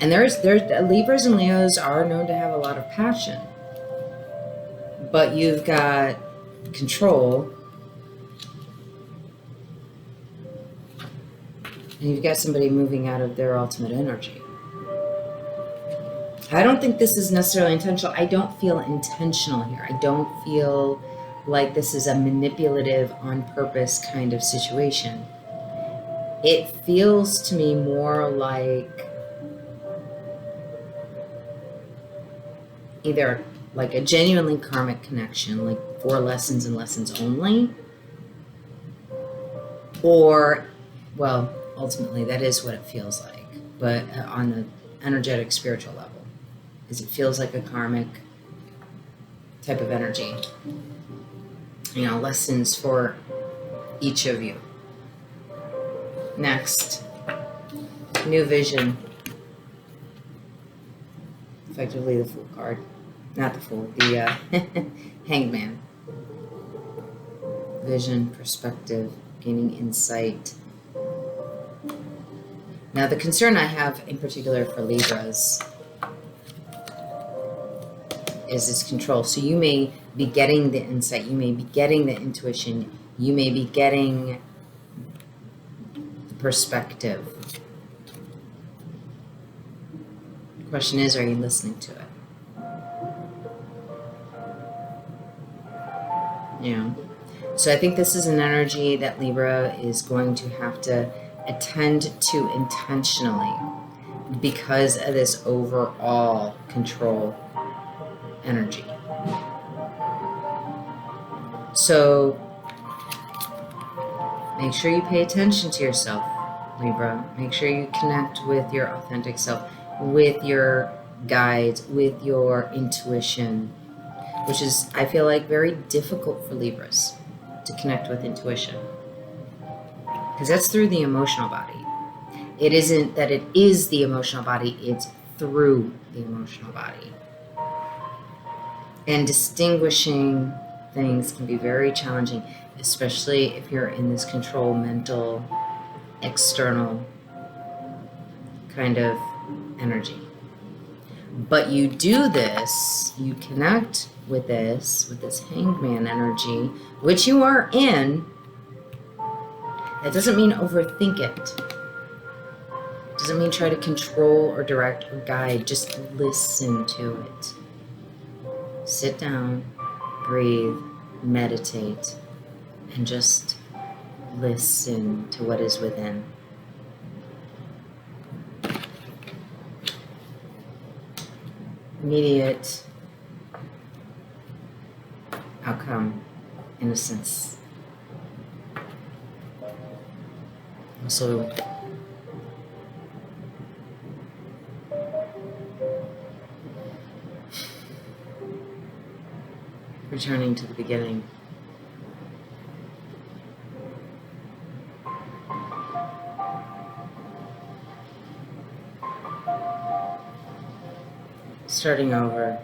And there's Libras and Leos are known to have a lot of passion. But you've got control. And you've got somebody moving out of their ultimate energy. I don't think this is necessarily intentional. I don't feel intentional here. I don't feel like this is a manipulative, on purpose kind of situation. It feels to me more like either like a genuinely karmic connection, like for lessons and lessons only, or, well, ultimately that is what it feels like, but on the energetic spiritual level, is it feels like a karmic type of energy. You know, lessons for each of you. Next, new vision. Effectively the Fool card. Not the Fool, the Hanged Man. Vision, perspective, gaining insight. Now the concern I have in particular for Libras is this control. So you may be getting the insight, you may be getting the intuition, you may be getting the perspective. The question is, are you listening to it? You know? So I think this is an energy that Libra is going to have to attend to intentionally because of this overall control energy. So make sure you pay attention to yourself, Libra. Make sure you connect with your authentic self, with your guides, with your intuition, which is, I feel like, very difficult for Libras to connect with intuition, because that's through the emotional body. It isn't that it is the emotional body, it's through the emotional body. And distinguishing things can be very challenging, especially if you're in this control, mental, external kind of energy. But you do this, you connect with this hangman energy, which you are in. That doesn't mean overthink it. Doesn't mean try to control or direct or guide. Just listen to it. Sit down, breathe, meditate, and just listen to what is within. Immediate outcome, innocence. Also, returning to the beginning. Starting over.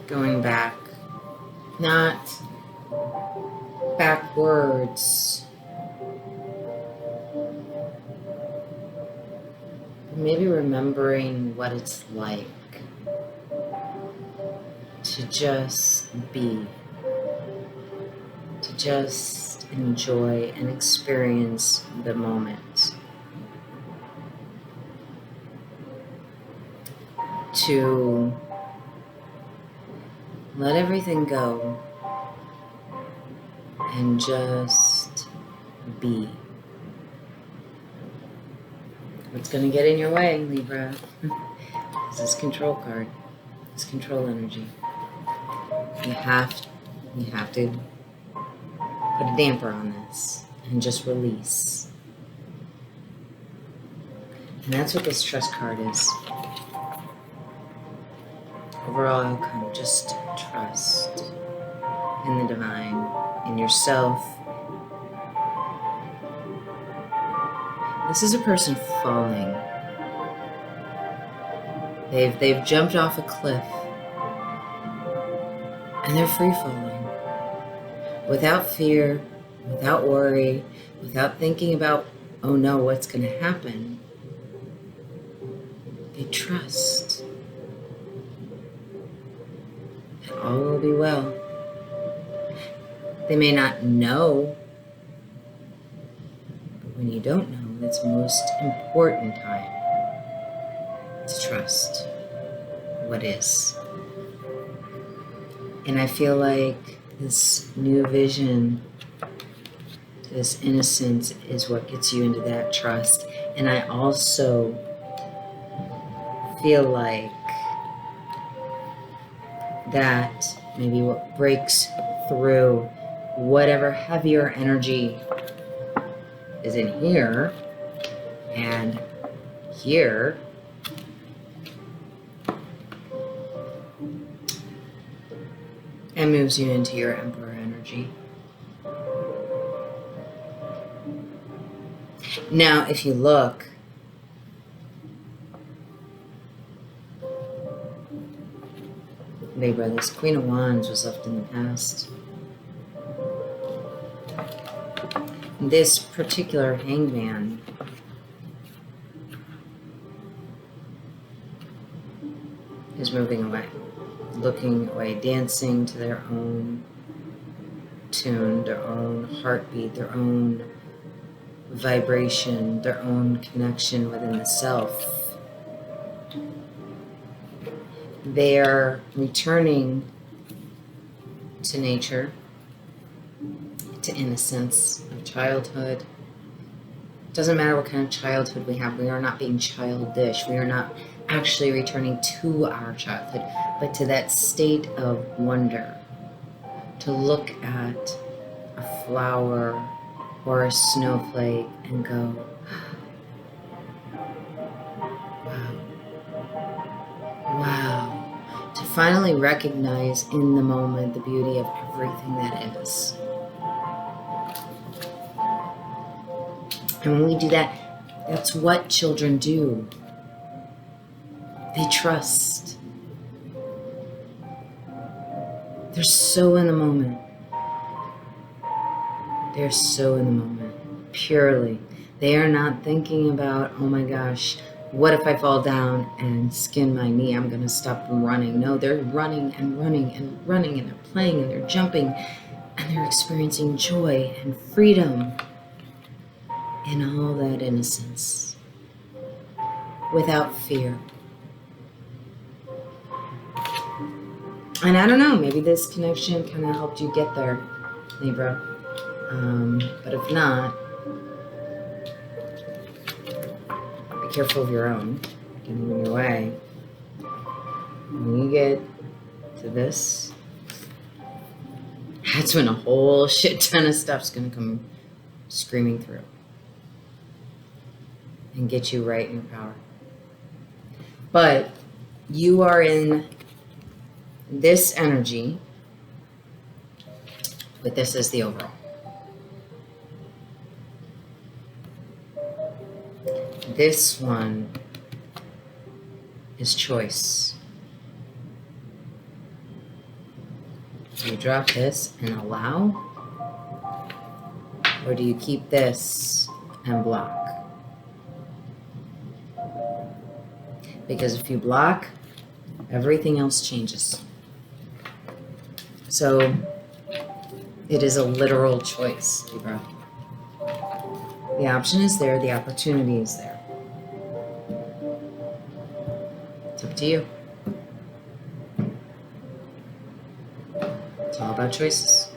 Going back. Not backwards. Maybe remembering what it's like to just be. To just enjoy and experience the moment. To let everything go and just be. What's going to get in your way, Libra? Is this control card. This control energy. You have to put a damper on this and just release. And that's what this trust card is. Overall outcome, just trust in the divine, in yourself. This is a person falling. They've jumped off a cliff and they're free falling. Without fear, without worry, without thinking about, oh no, what's going to happen. They trust that all will be well. They may not know, but when you don't know, that's the most important time to trust what is. And I feel like this new vision, this innocence is what gets you into that trust. And I also feel like that maybe what breaks through whatever heavier energy is in here and here and moves you into your Emperor energy. Now, if you look, Libra, this Queen of Wands was left in the past. This particular hangman is moving away, looking away, dancing to their own tune, their own heartbeat, their own vibration, their own connection within the self. They are returning to nature, to innocence of childhood. It doesn't matter what kind of childhood we have. We are not being childish. We are not actually returning to our childhood, but to that state of wonder. To look at a flower or a snowflake and go, wow, wow. To finally recognize in the moment the beauty of everything that is. And when we do that, that's what children do. They trust. They're so in the moment. They're so in the moment, purely. They are not thinking about, oh my gosh, what if I fall down and skin my knee? I'm going to stop running. No, they're running and running and running, and they're playing and they're jumping, and they're experiencing joy and freedom in all that innocence, without fear. And I don't know, maybe this connection kind of helped you get there, Libra. But if not, be careful of your own getting in your way. When you get to this, that's when a whole shit ton of stuff's going to come screaming through and get you right in your power. But you are in this energy with this as the overall. This one is choice. Do you drop this and allow? Or do you keep this and block? Because if you block, everything else changes. So it is a literal choice, Libra. The option is there, the opportunity is there. It's up to you. It's all about choices.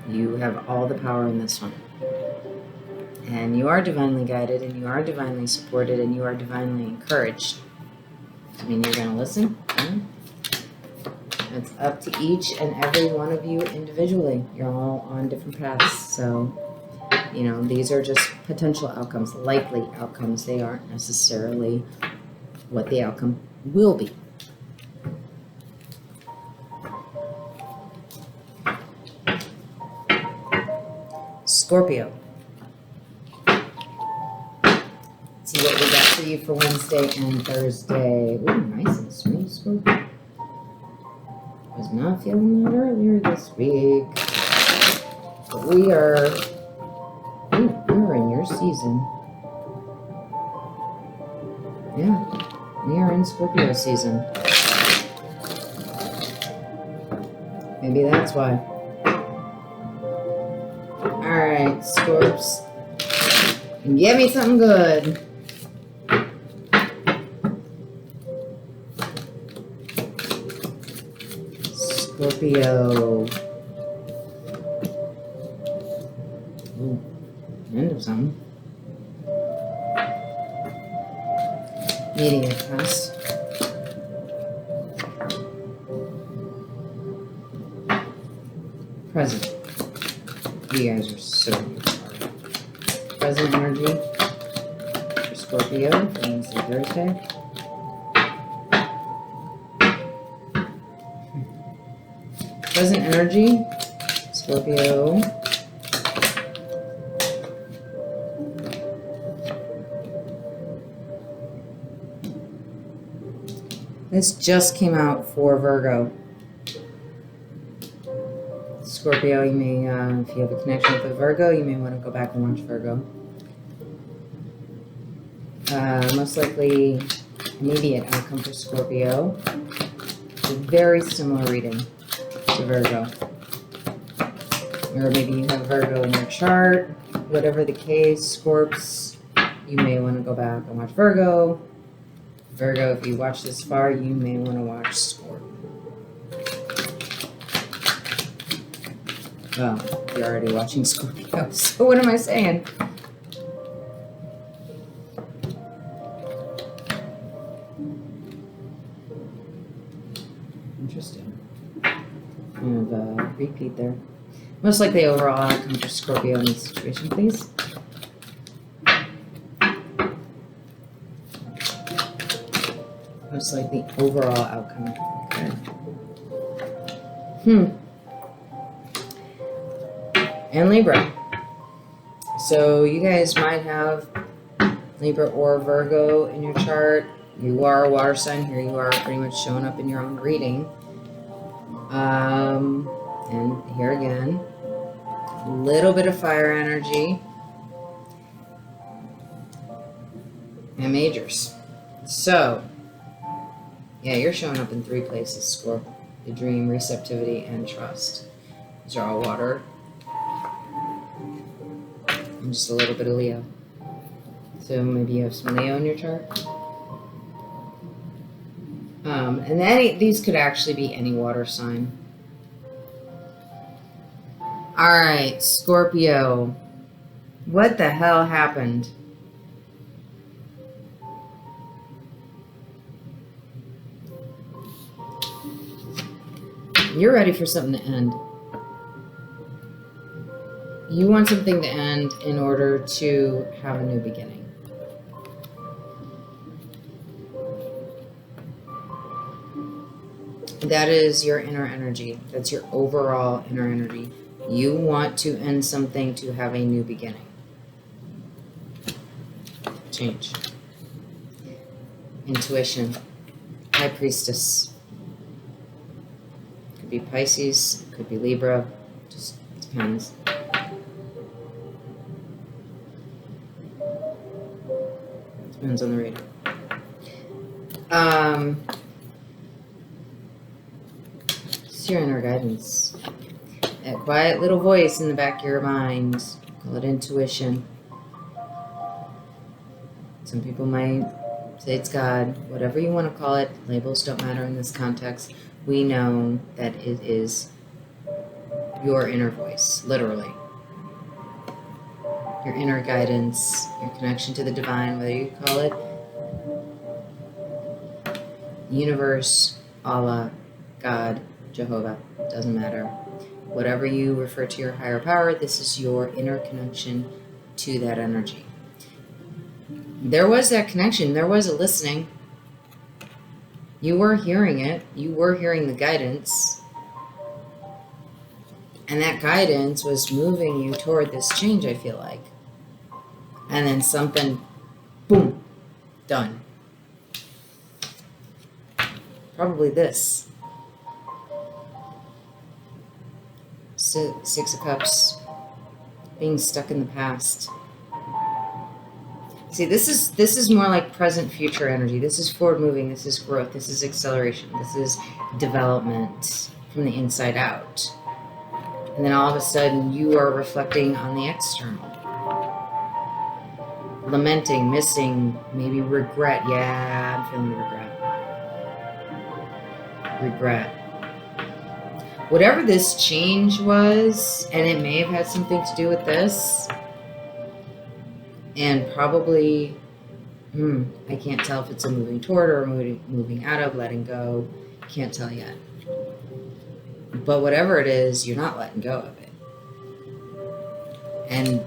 You have all the power in this one. And you are divinely guided, and you are divinely supported, and you are divinely encouraged. I mean, you're going to listen. It's up to each and every one of you individually. You're all on different paths. So, you know, these are just potential outcomes, likely outcomes. They aren't necessarily what the outcome will be. Scorpio. Let's see what we got for you for Wednesday and Thursday. Ooh, nice and smooth, Scorpio. Was not feeling that earlier this week. But we are in your season. Yeah, we are in Scorpio season. Maybe that's why. Alright, Scorps. Give me something good. Scorpio. Ooh, end of something. Meeting request. Present. You guys are so good. Present energy for Scorpio for Wednesday, Thursday. Present energy, Scorpio. This just came out for Virgo. Scorpio, you may, if you have a connection with a Virgo, you may want to go back and watch Virgo. Most likely immediate outcome for Scorpio. A very similar reading to Virgo. Or maybe you have Virgo in your chart. Whatever the case, Scorps, you may want to go back and watch Virgo. Virgo, if you watch this far, you may want to watch Scorp. Well, you're already watching Scorpio, so what am I saying? Interesting. Kind of a repeat there. Most likely overall outcome for Scorpio in this situation, please. Most likely overall outcome. Okay. And Libra. So you guys might have Libra or Virgo in your chart. You are a water sign. Here you are pretty much showing up in your own reading. And here again, a little bit of fire energy. And majors. So, yeah, you're showing up in 3 places, Scorp. The dream, receptivity, and trust. These are all water. And just a little bit of Leo. So maybe you have some Leo in your chart. And then these could actually be any water sign. Alright, Scorpio. What the hell happened? You're ready for something to end. You want something to end in order to have a new beginning. That is your inner energy. That's your overall inner energy. You want to end something to have a new beginning. Change. Intuition. High Priestess. Could be Pisces, could be Libra. Just depends. Depends on the reader. It's your inner guidance. That quiet little voice in the back of your mind. Call it intuition. Some people might say it's God. Whatever you want to call it. Labels don't matter in this context. We know that it is your inner voice, literally. Your inner guidance, your connection to the divine, whether you call it universe, Allah, God, Jehovah, doesn't matter. Whatever you refer to your higher power, this is your inner connection to that energy. There was that connection. There was a listening. You were hearing it. You were hearing the guidance. And that guidance was moving you toward this change, I feel like. And then something, boom, done. Probably this. Six of Cups, being stuck in the past. See, this is more like present future energy. This is forward moving. This is growth. This is acceleration. This is development from the inside out. And then all of a sudden you are reflecting on the external. Lamenting, missing, maybe regret. Yeah, I'm feeling regret. Whatever this change was, and it may have had something to do with this, and probably, I can't tell if it's a moving toward or moving out of, letting go. Can't tell yet. But whatever it is, you're not letting go of it. And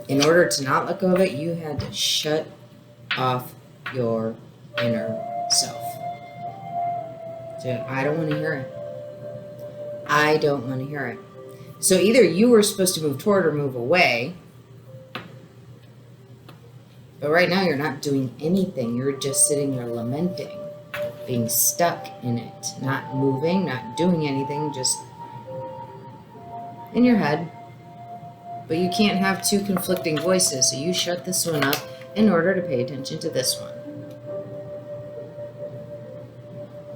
in order to not let go of it, you had to shut off your inner self. So I don't want to hear it. I don't want to hear it. So either you were supposed to move toward or move away. But right now you're not doing anything. You're just sitting there lamenting, being stuck in it, not moving, not doing anything, just in your head. But you can't have two conflicting voices, so you shut this one up in order to pay attention to this one.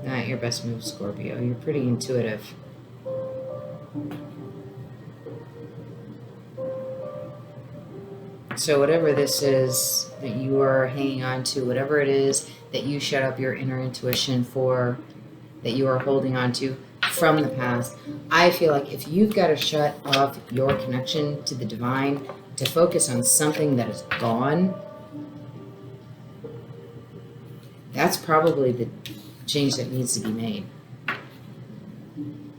Not your best move, Scorpio. You're pretty intuitive. So whatever this is that you are hanging on to, whatever it is that you shut up your inner intuition for, that you are holding on to from the past, I feel like if you've got to shut off your connection to the divine to focus on something that is gone, that's probably the change that needs to be made.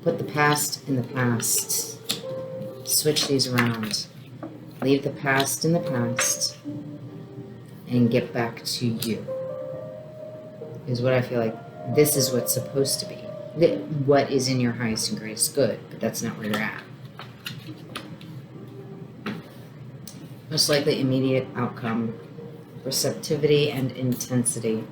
Put the past in the past. Switch these around. Leave the past in the past and get back to you. Is what I feel like this is what's supposed to be. What is in your highest and greatest good, but that's not where you're at. Most likely immediate outcome, receptivity and intensity.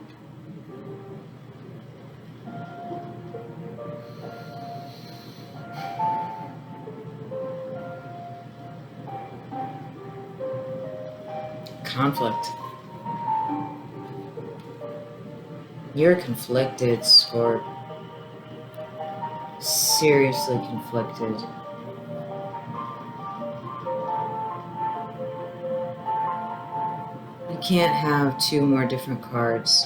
conflict. You're conflicted, Scorp. Seriously conflicted. You can't have two more different cards.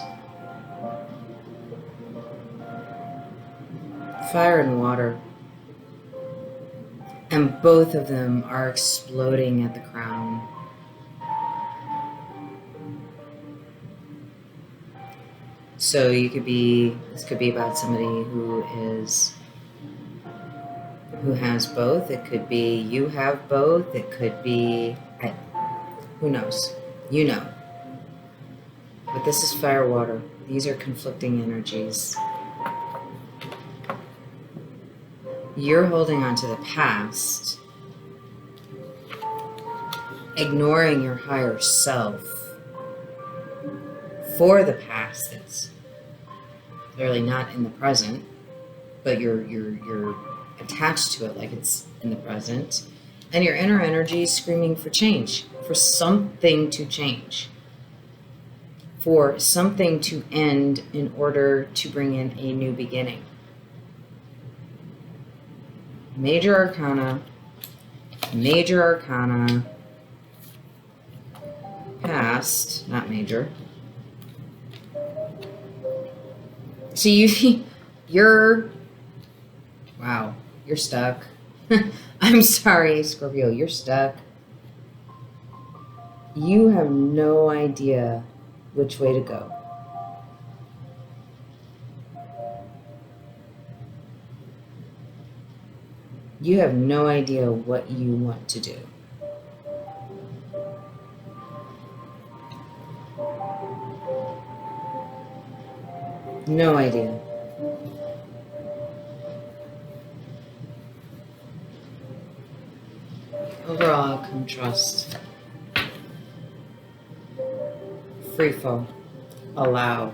Fire and water. And both of them are exploding at the crown. So you could be, this could be about somebody who has both. It could be you have both. It could be, who knows? You know. But this is fire, water. These are conflicting energies. You're holding on to the past, ignoring your higher self for the past that's clearly not in the present, but you're attached to it like it's in the present, and your inner energy is screaming for change, for something to change, for something to end in order to bring in a new beginning. Major Arcana, past, not major. See, you're stuck. I'm sorry, Scorpio, you're stuck. You have no idea which way to go. You have no idea what you want to do. No idea. Overall outcome, trust. Free fall. Allow.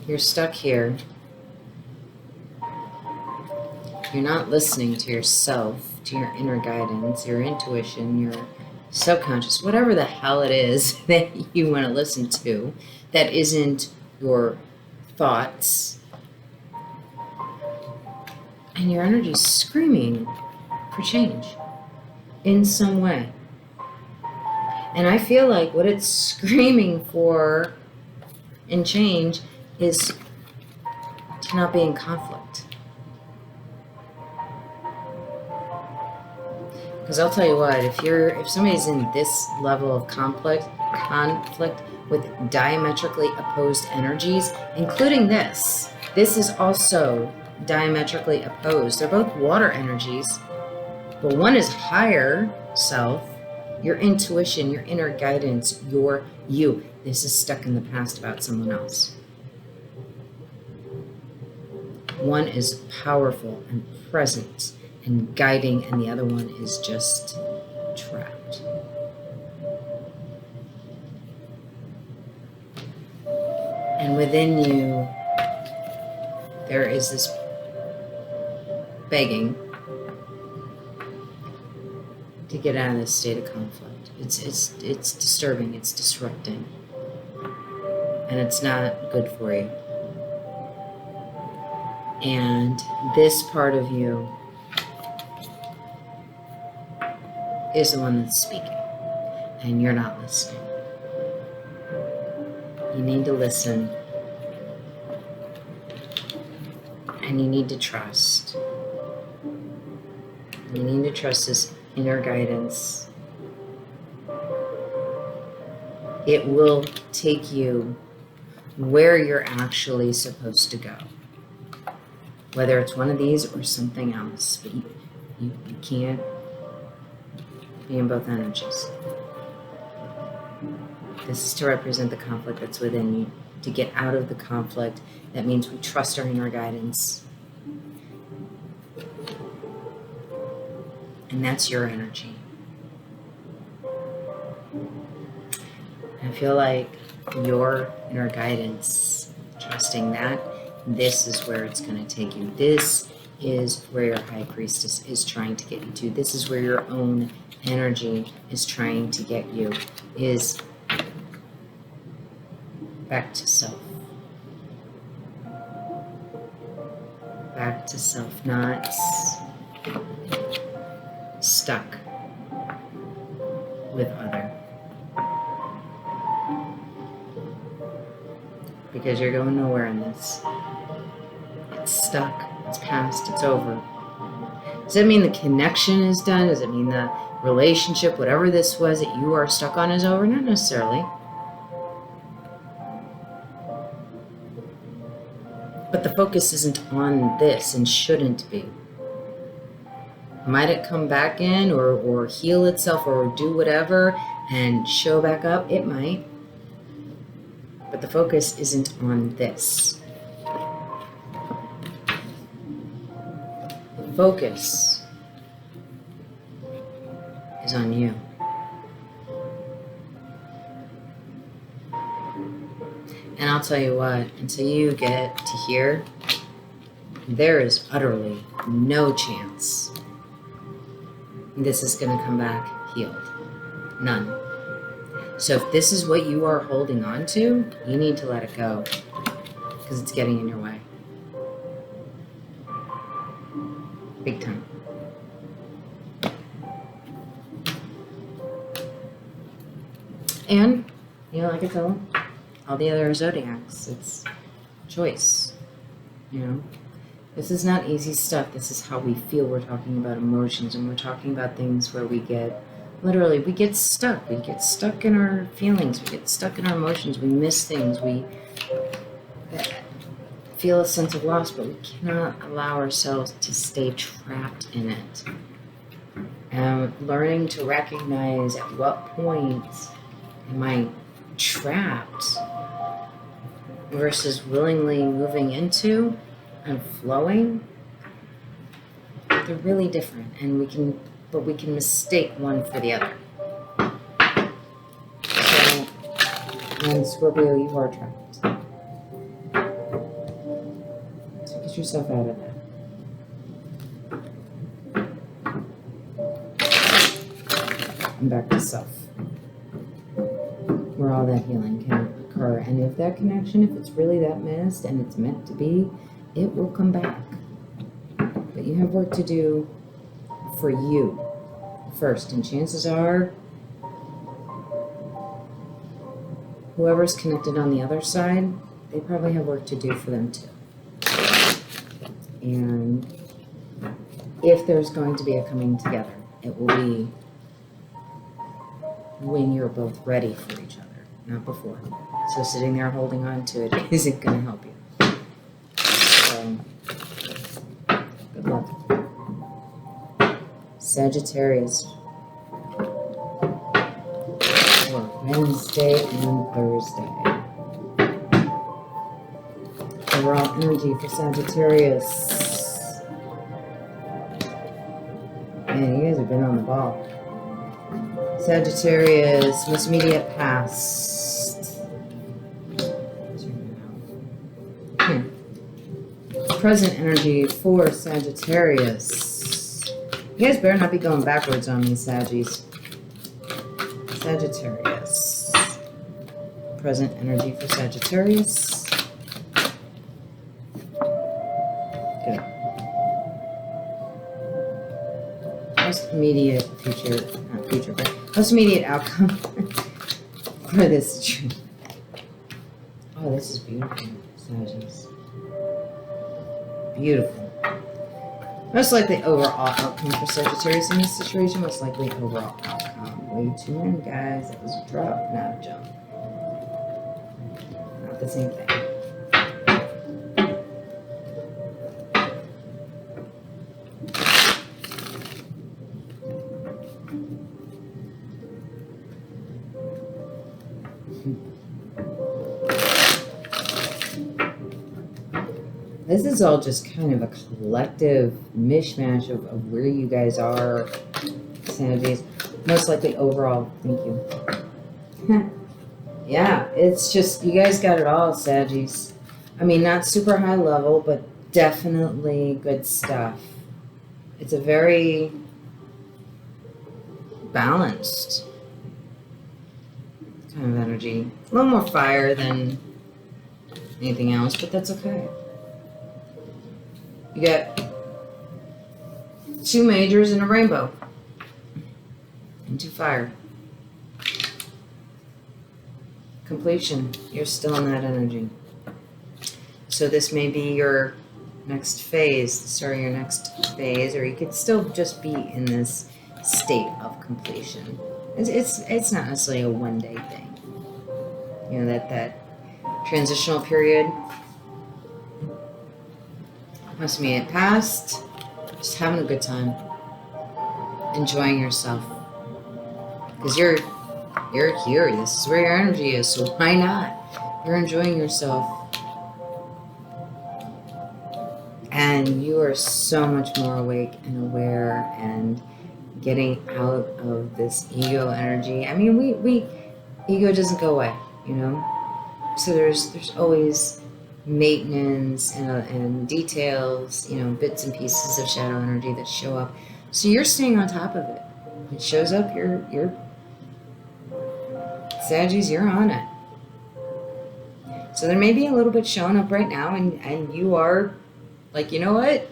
You're stuck here. You're not listening to yourself, to your inner guidance, your intuition, your subconscious, whatever the hell it is that you want to listen to that isn't your thoughts. And your energy is screaming for change in some way. And I feel like what it's screaming for in change is to not be in conflict. Because I'll tell you what, if somebody's in this level of conflict with diametrically opposed energies, including this is also diametrically opposed. They're both water energies, but one is higher self, your intuition, your inner guidance, your you. This is stuck in the past about someone else. One is powerful and present and guiding, and the other one is just trapped. And within you, there is this begging to get out of this state of conflict. It's disturbing, it's disrupting, and it's not good for you. And this part of you is the one that's speaking, and you're not listening. You need to listen, and you need to trust. You need to trust this inner guidance. It will take you where you're actually supposed to go, whether it's one of these or something else, but you can't be in both energies. This is to represent the conflict that's within you. To get out of the conflict, that means we trust our inner guidance. And that's your energy. I feel like your inner guidance, trusting that, this is where it's going to take you. This is where your High Priestess is trying to get you to. This is where your own energy is trying to get you, is back to self. Back to self, not stuck with other. Because you're going nowhere in this. It's stuck. It's past. It's over. Does it mean the connection is done? Does it mean the relationship, whatever this was that you are stuck on, is over? Not necessarily. But the focus isn't on this and shouldn't be. Might it come back in or heal itself or do whatever and show back up? It might. But the focus isn't on this. The focus is on you. And I'll tell you what, until you get to here, there is utterly no chance this is going to come back healed. None. So if this is what you are holding on to, you need to let it go because it's getting in your way. Big time. And, you know, like I told all the other zodiacs, it's choice, you know. This is not easy stuff. This is how we feel. We're talking about emotions, and we're talking about things where we get, literally, we get stuck. We get stuck in our feelings. We get stuck in our emotions. We miss things. We feel a sense of loss, but we cannot allow ourselves to stay trapped in it. And learning to recognize at what point am I trapped versus willingly moving into and flowing, they're really different, and we can mistake one for the other. So, and Scorpio, you are trapped. So get yourself out of that. And back to self, where all that healing can occur. And if that connection, if it's really that missed and it's meant to be, it will come back. But you have work to do for you first. And chances are, whoever's connected on the other side, they probably have work to do for them too. And if there's going to be a coming together, it will be when you're both ready for each other, not before. So sitting there holding on to it isn't going to help you. So, good luck. Sagittarius for Wednesday and Thursday. Overall energy for Sagittarius. Man, you guys have been on the ball. Sagittarius, most immediate past. Present energy for Sagittarius. You guys better not be going backwards on me, Saggies. Sagittarius. Present energy for Sagittarius. Good. Most immediate future, not future, but most immediate outcome for this tree. Oh, this is beautiful, Saggies. Beautiful. Most likely overall outcome for Sagittarius in this situation. Most likely overall outcome. Way too many, guys. That was a drop, not a jump. Not the same thing. This is all just kind of a collective mishmash of where you guys are, Sagittarius. Most likely overall. Thank you. Yeah, it's just, you guys got it all, Saggies. I mean, not super high level, but definitely good stuff. It's a very balanced kind of energy. A little more fire than anything else, but that's okay. You got 2 majors and a rainbow. And 2 fire. Completion. You're still in that energy. So this may be your next phase, the start of your next phase, or you could still just be in this state of completion. It's not necessarily a one-day thing. You know, that transitional period must be past. Just having a good time, enjoying yourself, because you're here. This is where your energy is, so why not? You're enjoying yourself. And you are so much more awake and aware and getting out of this ego energy. I mean, ego doesn't go away, you know? So there's always maintenance and details, you know, bits and pieces of shadow energy that show up. So you're staying on top of it. It shows up, you're Saggies, you're on it. So there may be a little bit showing up right now, and you are like, you know what?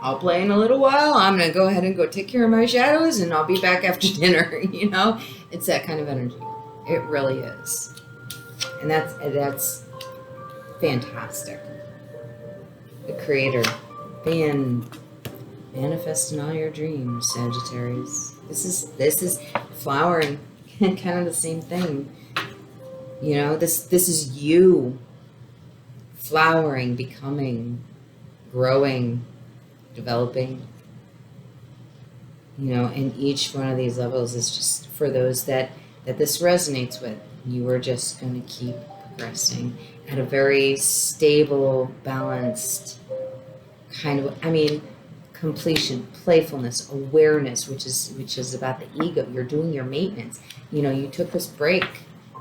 I'll play in a little while. I'm going to go ahead and go take care of my shadows, and I'll be back after dinner, you know? It's that kind of energy. It really is. And that's fantastic. The creator being manifesting all your dreams, Sagittarius. This is flowering. Kind of the same thing. You know, this is you flowering, becoming, growing, developing. You know, and each one of these levels is just for those that this resonates with. You are just going to keep progressing at a very stable, balanced kind of, I mean, completion, playfulness, awareness, which is about the ego. You're doing your maintenance. You know, you took this break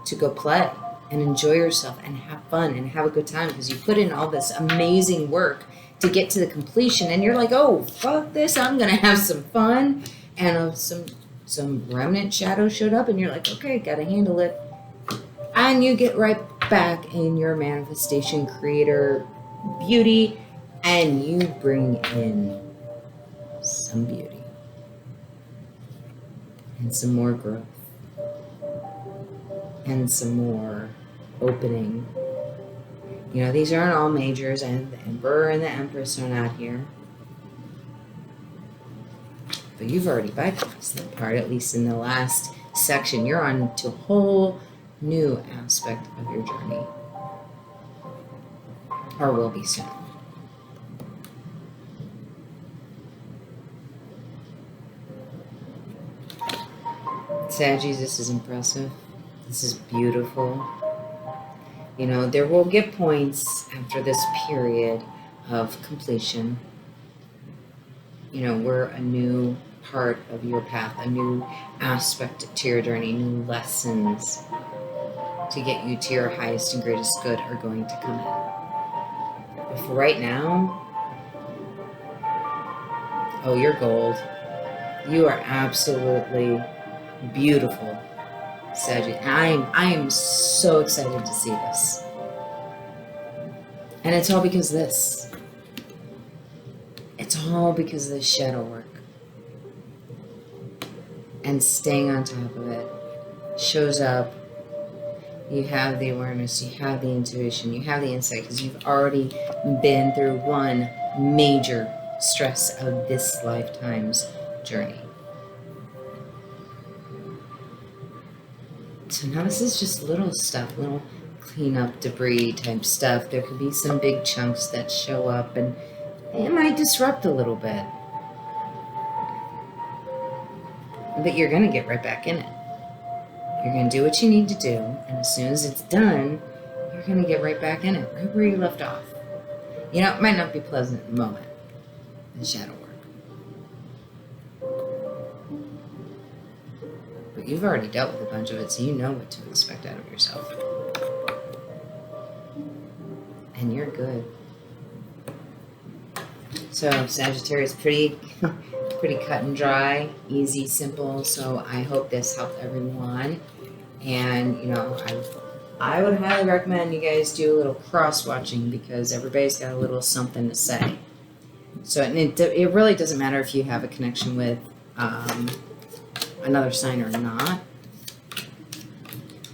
to go play and enjoy yourself and have fun and have a good time because you put in all this amazing work to get to the completion, and you're like, oh, fuck this, I'm gonna have some fun. And some remnant shadow showed up, and you're like, okay, gotta handle it. And you get right back in your manifestation creator beauty, and you bring in some beauty and some more growth and some more opening. You know, these aren't all majors, and the Emperor and the Empress are not here. But you've already bypassed that part, at least in the last section. You're on to a whole new aspect of your journey. Or will be soon. Saggies, this is impressive. This is beautiful. You know, there will get points after this period of completion, you know, where a new part of your path, a new aspect to your journey, new lessons to get you to your highest and greatest good are going to come in. But for right now, oh, you're gold. You are absolutely beautiful, Sagittarius. I am so excited to see this. And it's all because of this. It's all because of this shadow work. And staying on top of it shows up. You have the awareness, you have the intuition, you have the insight, because you've already been through one major stress of this lifetime's journey. So now this is just little stuff, little cleanup, debris type stuff. There could be some big chunks that show up, and it might disrupt a little bit. But you're going to get right back in it. You're going to do what you need to do, and as soon as it's done, you're going to get right back in it, right where you left off. You know, it might not be pleasant in the moment, the shadow work. But you've already dealt with a bunch of it, so you know what to expect out of yourself. And you're good. So Sagittarius, pretty cut and dry, easy, simple. So I hope this helped everyone. And, you know, I would highly recommend you guys do a little cross-watching because everybody's got a little something to say. So it really doesn't matter if you have a connection with another sign or not.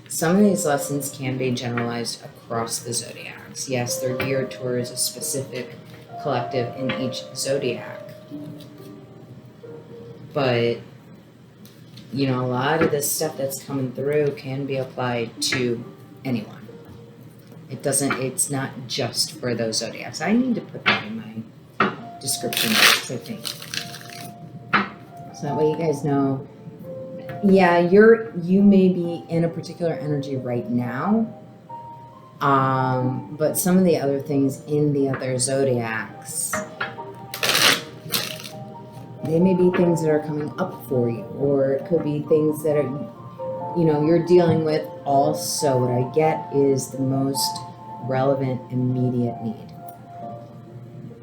Some of these lessons can be generalized across the zodiacs. Yes, they're geared towards a specific collective in each zodiac. But, you know, a lot of this stuff that's coming through can be applied to anyone. It's not just for those zodiacs. I need to put that in my description box, I think. So that way you guys know. Yeah, you may be in a particular energy right now. But some of the other things in the other zodiacs, they may be things that are coming up for you, or it could be things that are, you know, you're dealing with. Also, what I get is the most relevant immediate need.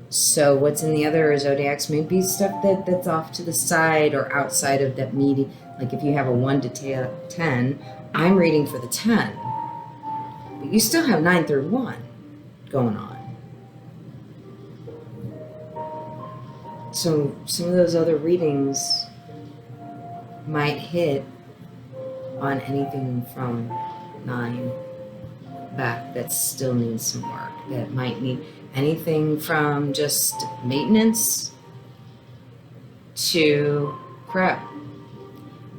So what's in the other zodiacs may be stuff that's off to the side or outside of that meeting. Like if you have a 1 to 10, I'm reading for the 10. But you still have 9 through 1 going on. So some of those other readings might hit on anything from 9 back that still needs some work. That might need anything from just maintenance to crap.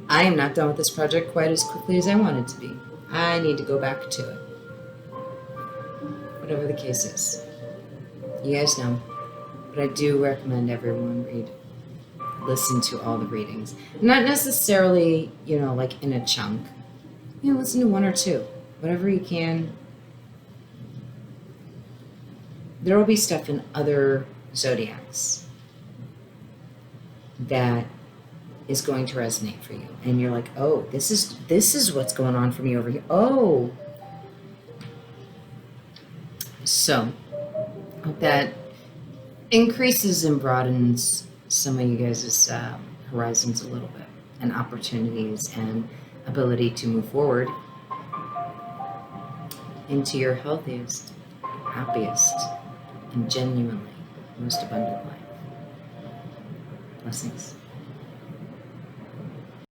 I am not done with this project quite as quickly as I wanted to be. I need to go back to it. Whatever the case is. You guys know. But I do recommend everyone listen to all the readings. Not necessarily, you know, like in a chunk. You know, listen to 1 or 2. Whatever you can. There will be stuff in other zodiacs that is going to resonate for you. And you're like, oh, this is what's going on for me over here. Oh. So, hope that increases and broadens some of you guys' horizons a little bit, and opportunities and ability to move forward into your healthiest, happiest, and genuinely most abundant life. Blessings.